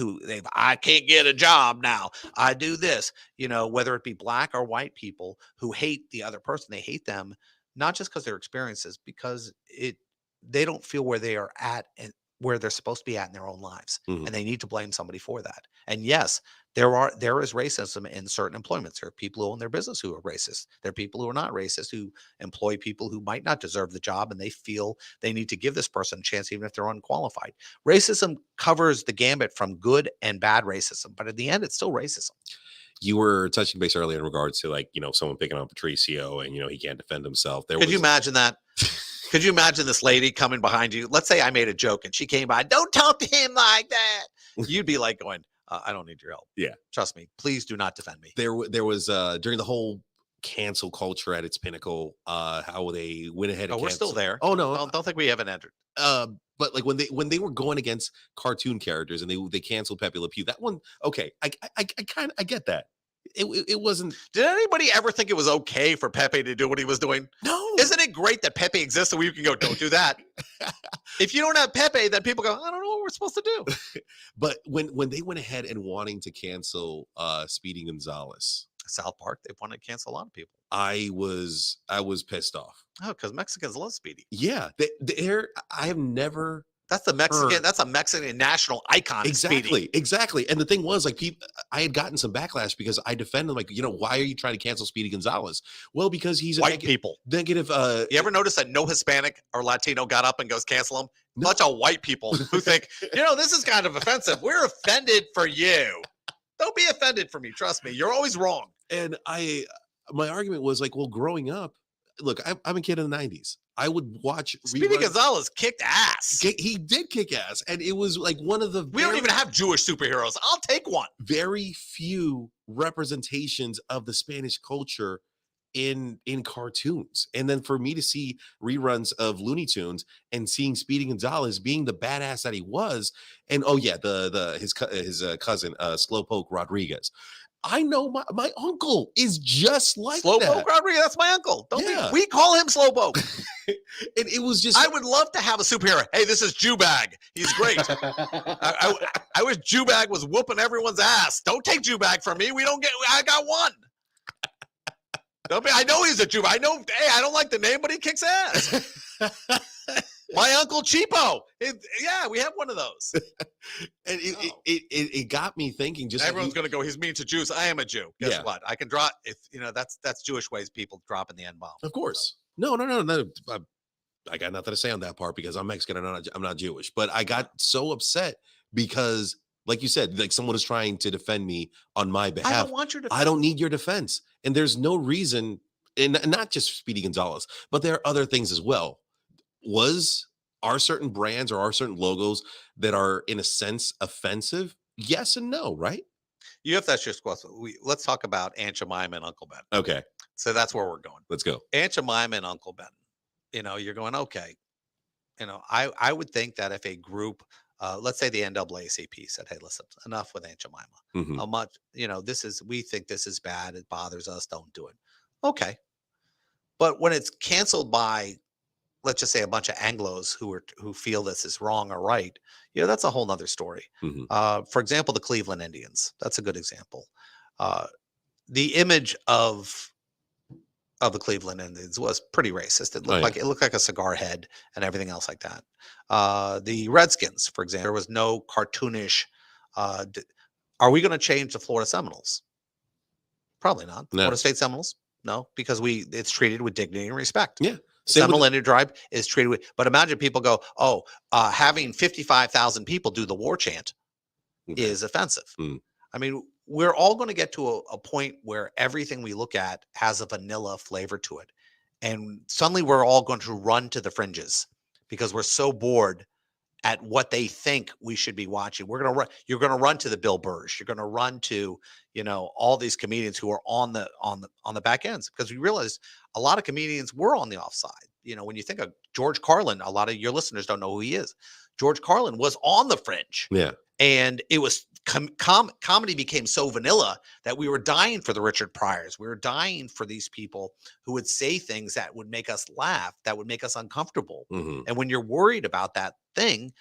I can't get a job now. I do this, whether it be black or white people who hate the other person, they hate them, not just because their experiences, because they don't feel where they are at and where they're supposed to be at in their own lives. Mm-hmm. And they need to blame somebody for that. And yes, there is racism in certain employments. There are people who own their business who are racist. There are people who are not racist who employ people who might not deserve the job, and they feel they need to give this person a chance even if they're unqualified. Racism covers the gambit from good and bad racism, but at the end, it's still racism. You were touching base earlier in regards to someone picking on Patricio and he can't defend himself. Could you imagine that? Could you imagine this lady coming behind you? Let's say I made a joke and she came by. Don't talk to him like that. You'd be like going, I don't need your help. Yeah. Trust me. Please do not defend me. There was during the whole cancel culture at its pinnacle, how they went ahead and we're still there. Oh no. Don't think we haven't entered. But like when they were going against cartoon characters and they canceled Pepe Le Pew, that one, okay, I get that. It wasn't. Did anybody ever think it was okay for Pepe to do what he was doing? No. Isn't it great that Pepe exists so we can go, don't do that? If you don't have Pepe, then people go, I don't know what we're supposed to do. But when they went ahead and wanting to cancel Speedy Gonzalez. South Park, they wanted to cancel a lot of people. I was pissed off. Oh, because Mexicans love Speedy. Yeah, I have never That's the Mexican. heard. That's a Mexican national icon. Is Speedy. Exactly. And the thing was, like, I had gotten some backlash because I defended, like, why are you trying to cancel Speedy Gonzalez? Well, because he's a White people. negative. You ever notice that no Hispanic or Latino got up and goes cancel him? No. Bunch of white people who think, this is kind of offensive. We're offended for you. Don't be offended for me. Trust me, you're always wrong. And my argument was like, well, growing up, look, I'm a kid in the 90s. I would watch Speedy Gonzalez kicked ass. He did kick ass, and it was like one of the we don't even have Jewish superheroes. I'll take one. Very few representations of the Spanish culture in cartoons. And then for me to see reruns of Looney Tunes and seeing Speedy Gonzalez being the badass that he was, and his cousin Slowpoke Rodriguez. I know my uncle is just like Slowpoke Rodriguez. That's my uncle. We call him Slowpoke. And it was just. I would love to have a superhero. Hey, this is Jewbag. He's great. I wish Jewbag was whooping everyone's ass. Don't take Jewbag from me. I got one. I know he's a Jewbag. I know. Hey, I don't like the name, but he kicks ass. My Uncle Cheapo. We have one of those. And it got me thinking. Just everyone's going to go, he's mean to Jews. I am a Jew. Guess what? I can draw. If that's Jewish ways people dropping the N-bomb. Of course. No. I got nothing to say on that part because I'm Mexican and I'm not Jewish. But I got so upset because, like you said, like someone is trying to defend me on my behalf. I don't want your defense. I don't need your defense. And there's no reason, and not just Speedy Gonzalez, but there are other things as well. Are certain brands or are certain logos that are in a sense offensive? Yes and no, right? You have to ask your question. Let's talk about Aunt Jemima and Uncle Ben. Okay. So that's where we're going. Let's go. Aunt Jemima and Uncle Ben. You're going, okay. I would think that if a group, let's say the NAACP said, hey, listen, enough with Aunt Jemima. Mm-hmm. How much, we think this is bad. It bothers us. Don't do it. Okay. But when it's canceled by, let's just say, a bunch of Anglos who feel this is wrong or right, that's a whole nother story. Mm-hmm. For example, the Cleveland Indians. That's a good example. The image of the Cleveland Indians was pretty racist. It looked like a cigar head and everything else like that. The Redskins, for example, there was no cartoonish. Are we going to change the Florida Seminoles? Probably not. No. Florida State Seminoles? No, because it's treated with dignity and respect. Yeah. Seminole Indian tribe is treated with, but imagine people go, having 55,000 people do the war chant is offensive. Mm. I mean, we're all going to get to a point where everything we look at has a vanilla flavor to it. And suddenly we're all going to run to the fringes because we're so bored at what they think we should be watching. We're going to run. You're going to run to the Bill Burrs. You're going to run to, all these comedians who are on the back ends, because we realized a lot of comedians were on the offside. When you think of George Carlin, a lot of your listeners don't know who he is. George Carlin was on the fringe. Yeah. And it was comedy became so vanilla that we were dying for the Richard Pryors. We were dying for these people who would say things that would make us laugh, that would make us uncomfortable. Mm-hmm. And when you're worried about that thing,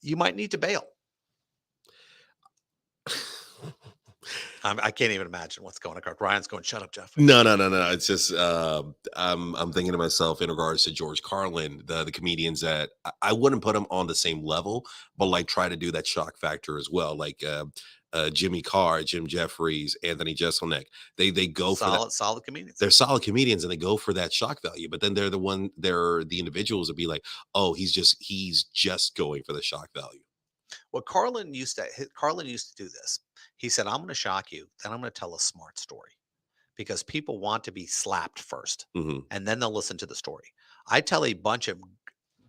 you might need to bail. I can't even imagine what's going on. Ryan's going, shut up, Jeff. No. It's just I'm thinking to myself in regards to George Carlin, the comedians that I wouldn't put them on the same level, but like try to do that shock factor as well. Like Jimmy Carr, Jim Jeffries, Anthony Jeselnik. They go for that. Solid comedians. They're solid comedians and they go for that shock value. But then they're the individuals that be like, oh, he's just going for the shock value. Well, Carlin used to do this. He said, I'm going to shock you, then I'm going to tell a smart story, because people want to be slapped first, mm-hmm. and then they'll listen to the story. I tell a bunch of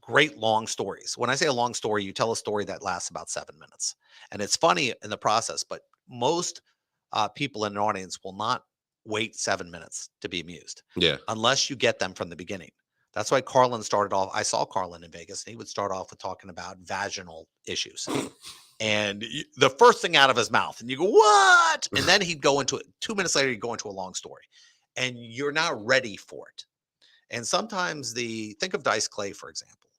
great long stories. When I say a long story, you tell a story that lasts about 7 minutes. And it's funny in the process, but most people in an audience will not wait 7 minutes to be amused. Yeah. Unless you get them from the beginning. That's why Carlin started off. I saw Carlin in Vegas, and he would start off with talking about vaginal issues. And the first thing out of his mouth, and you go, what? And then he'd go into it. 2 minutes later, he'd go into a long story, and you're not ready for it. And sometimes think of Dice Clay, for example.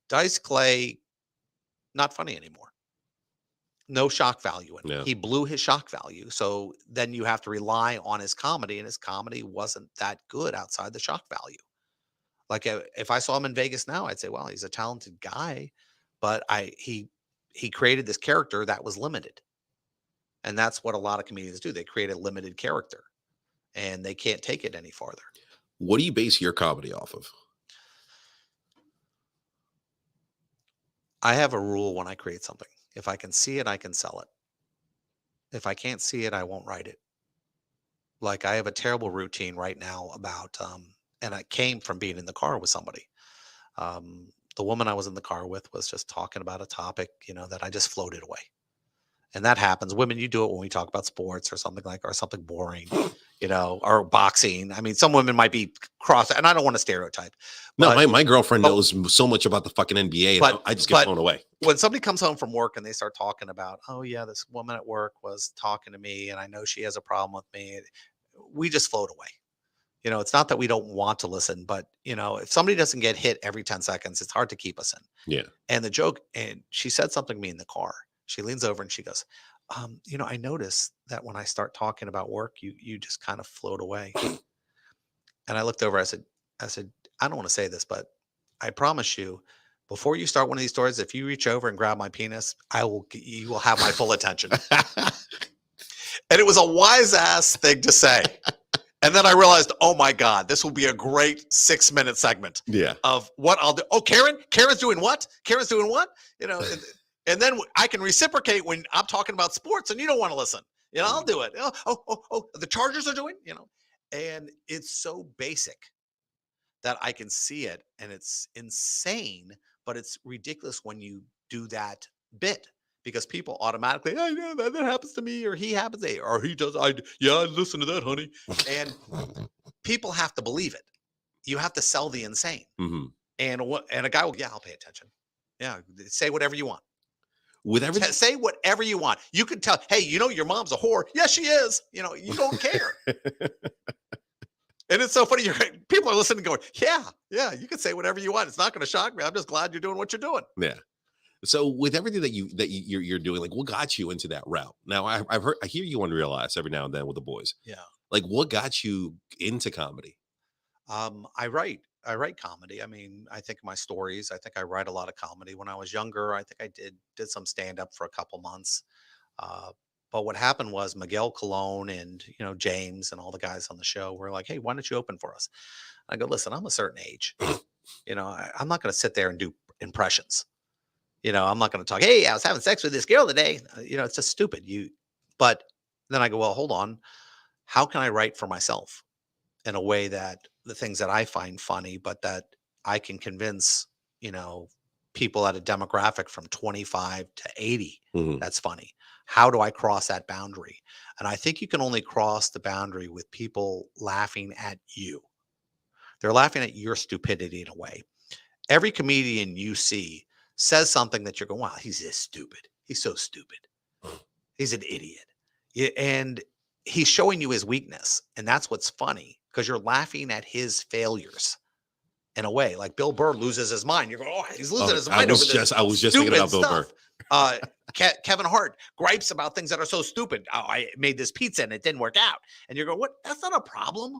Dice Clay, not funny anymore. No shock value in it. Yeah. He blew his shock value. So then you have to rely on his comedy, and his comedy wasn't that good outside the shock value. Like if I saw him in Vegas now, I'd say, well, he's a talented guy, but he created this character that was limited. And that's what a lot of comedians do. They create a limited character and they can't take it any farther. What do you base your comedy off of? I have a rule when I create something. If I can see it, I can sell it. If I can't see it, I won't write it. Like I have a terrible routine right now about and I came from being in the car with somebody. The woman I was in the car with was just talking about a topic, that I just floated away. And that happens. Women, you do it when we talk about sports or something or something boring, or boxing. I mean, some women might be cross, and I don't want to stereotype, No, but my girlfriend but knows so much about the fucking NBA, and but I just get blown away. when somebody comes home from work and they start talking about, oh yeah, this woman at work was talking to me, and I know she has a problem with me, we just float away. It's not that we don't want to listen, but if somebody doesn't get hit every 10 seconds, it's hard to keep us in. Yeah. And the joke, and she said something to me in the car. She leans over and she goes, I notice that when I start talking about work, you just kind of float away. And I looked over, I said, I don't want to say this, but I promise you, before you start one of these stories, if you reach over and grab my penis, you will have my full attention. And it was a wise ass thing to say. And then I realized, oh my God, this will be a great 6-minute segment of what I'll do. Oh, Karen's doing what? Karen's doing what? And then I can reciprocate when I'm talking about sports and you don't want to listen. I'll do it. Oh, the Chargers are doing, and it's so basic that I can see it, and it's insane, but it's ridiculous when you do that bit. Because people automatically, oh, yeah, that happens to me, or he happens, or he does. I listen to that, honey. And people have to believe it. You have to sell the insane. Mm-hmm. And a guy will, I'll pay attention. Yeah, say whatever you want. With everything, Say whatever you want. You can tell, hey, your mom's a whore. Yes, she is. You don't care. And it's so funny. People are listening, going, yeah, you can say whatever you want. It's not going to shock me. I'm just glad you're doing what you're doing. Yeah. So with everything that you're doing, like what got you into that route? Now I hear you on Real Life every now and then with the boys. Yeah. Like what got you into comedy? I write comedy. I mean, I think my stories, I think I write a lot of comedy. When I was younger, I think I did some stand up for a couple months. But what happened was Miguel Colon and, James and all the guys on the show were like, hey, why don't you open for us? I go, listen, I'm a certain age. I'm not going to sit there and do impressions. I'm not going to talk, hey, I was having sex with this girl today. It's just stupid. But then I go, well, hold on. How can I write for myself in a way that the things that I find funny, but that I can convince, people at a demographic from 25 to 80, that's funny. How do I cross that boundary? And I think you can only cross the boundary with people laughing at you. They're laughing at your stupidity in a way. Every comedian you see says something that you're going, wow, he's this stupid. He's so stupid. He's an idiot. And he's showing you his weakness. And that's what's funny, because you're laughing at his failures in a way. Like Bill Burr loses his mind. You're going, oh, he's losing his mind over this. I was just thinking about Bill stuff. Burr. Kevin Hart gripes about things that are so stupid. Oh, I made this pizza and it didn't work out. And you're going, what? That's not a problem.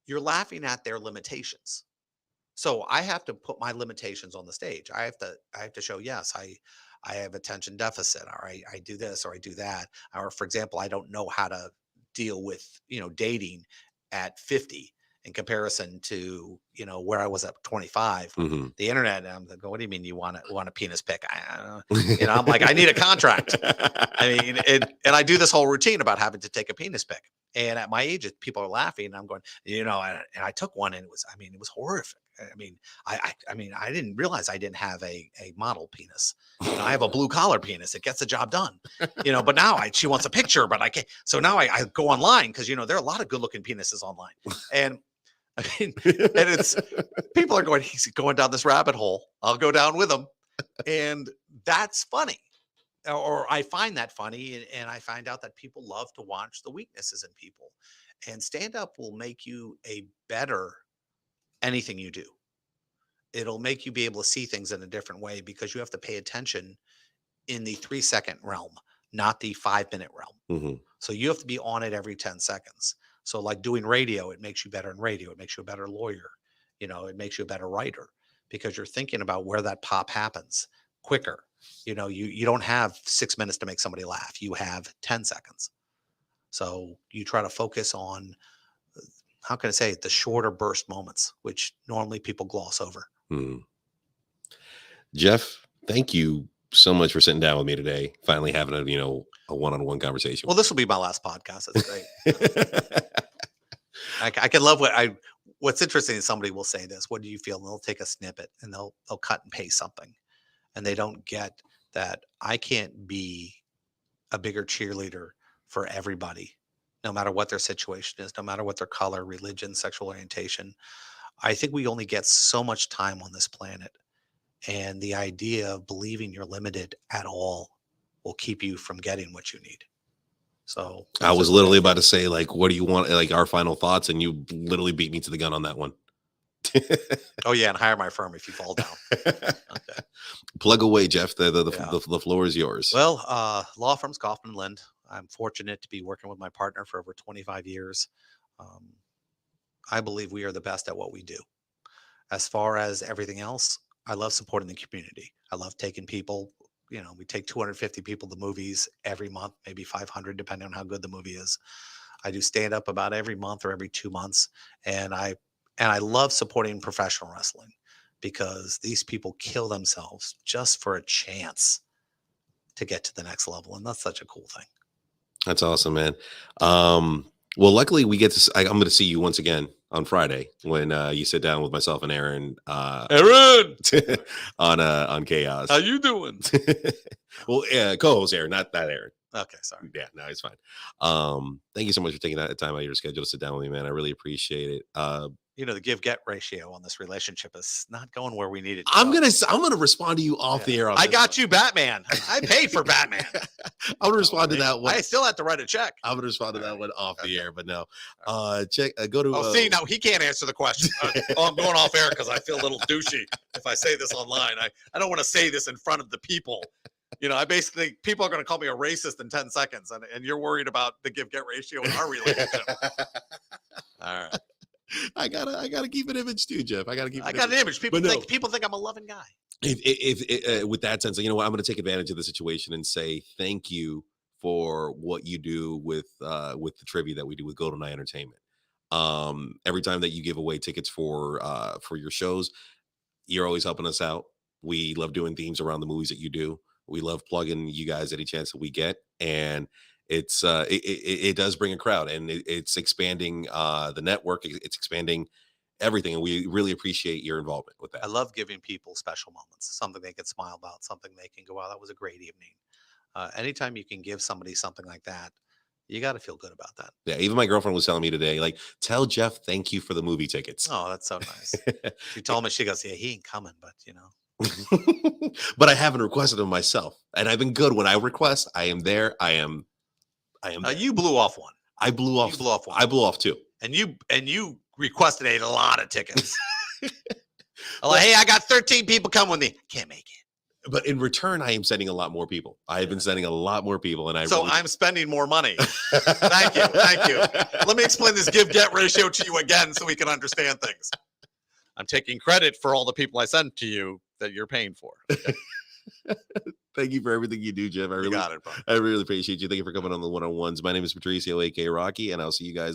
You're laughing at their limitations. So I have to put my limitations on the stage. I have to show, yes, I have attention deficit, or I do this or I do that. Or for example, I don't know how to deal with, dating at 50 in comparison to, where I was at 25. The internet, I'm going, what do you mean you want a penis pic? I'm like, I need a contract. I mean, and I do this whole routine about having to take a penis pic. And at my age, people are laughing, and I'm going, and I took one, and it was horrific. I didn't realize I didn't have a model penis. I have a blue collar penis. It gets the job done. But now she wants a picture, but I can't. So now I go online, because there are a lot of good looking penises online. And and it's people are going, he's going down this rabbit hole. I'll go down with him. And that's funny. Or I find that funny, and I find out that people love to watch the weaknesses in people. And stand up will make you a better anything you do. It'll make you be able to see things in a different way, because you have to pay attention in the 3-second realm, not the 5-minute realm. Hmm. So you have to be on it every 10 seconds. So like doing radio, it makes you better in radio. It makes you a better lawyer. It makes you a better writer because you're thinking about where that pop happens quicker. You don't have 6 minutes to make somebody laugh. You have 10 seconds. So you try to focus on, how can I say it, the shorter burst moments, which normally people gloss over. Jeff, thank you so much for sitting down with me today. Finally having a one-on-one conversation. Well, this will be my last podcast. That's great. I can love what's interesting is somebody will say this, what do you feel? And they'll take a snippet and they'll cut and paste something. And they don't get that I can't be a bigger cheerleader for everybody, no matter what their situation is, no matter what their color, religion, sexual orientation. I think we only get so much time on this planet. And the idea of believing you're limited at all will keep you from getting what you need. So I was literally about to say, like, what do you want? Like our final thoughts. And you literally beat me to the gun on that one. Oh yeah. And hire my firm if you fall down. Okay. Plug away, Jeff. The floor is yours. Well, law firms, Kaufman Lind. I'm fortunate to be working with my partner for over 25 years. I believe we are the best at what we do. As far as everything else, I love supporting the community. I love taking people, we take 250 people to movies every month, maybe 500, depending on how good the movie is. I do stand up about every month or every 2 months. And I love supporting professional wrestling because these people kill themselves just for a chance to get to the next level. And that's such a cool thing. That's awesome, man. Well, luckily we get to, I'm going to see you once again on Friday when you sit down with myself and Aaron. Aaron! on Chaos. How you doing? Well, co-host Aaron, not that Aaron. Okay, sorry. Yeah, no, it's fine. Thank you so much for taking that time out of your schedule to sit down with me, man. I really appreciate it. The give-get ratio on this relationship is not going where we need it to I'm go. gonna respond to you off the air. I got you, Batman. I paid for Batman. I'm gonna respond to that one. I still have to write a check. I'm gonna respond to that one off the air, but no. Check. Go to. See, now he can't answer the question. I'm going off air because I feel a little douchey if I say this online. I don't want to say this in front of the people. I basically, people are going to call me a racist in 10 seconds, and you're worried about the give-get ratio in our relationship. All right. I gotta keep an image too, Jeff. I got an image. People think I'm a loving guy. If with that sense, what, I'm going to take advantage of the situation and say thank you for what you do with the trivia that we do with Golden Eye Entertainment. Every time that you give away tickets for your shows, you're always helping us out. We love doing themes around the movies that you do. We love plugging you guys any chance that we get, and it does bring a crowd, and it's expanding the network. It's expanding everything, and we really appreciate your involvement with that. I love giving people special moments, something they can smile about, something they can go, wow, that was a great evening. Anytime you can give somebody something like that, you got to feel good about that. Yeah, even my girlfriend was telling me today, like, tell Jeff thank you for the movie tickets. Oh, that's so nice. She told me, she goes, yeah, he ain't coming, but But I haven't requested them myself, and I've been good when I request. I am there. I am. You blew off one. I blew off. You blew off one. I blew off two. And you requested a lot of tickets. Like, hey, I got 13 people coming with me. Can't make it. But in return, I am sending a lot more people. I have been sending a lot more people, and I'm spending more money. Thank you. Let me explain this give-get ratio to you again, so we can understand things. I'm taking credit for all the people I sent to you that you're paying for. Okay. Thank you for everything you do, Jeff. You got it, bro. I really appreciate you. Thank you for coming on the one-on-ones. My name is Patricio, aka Rocky, and I'll see you guys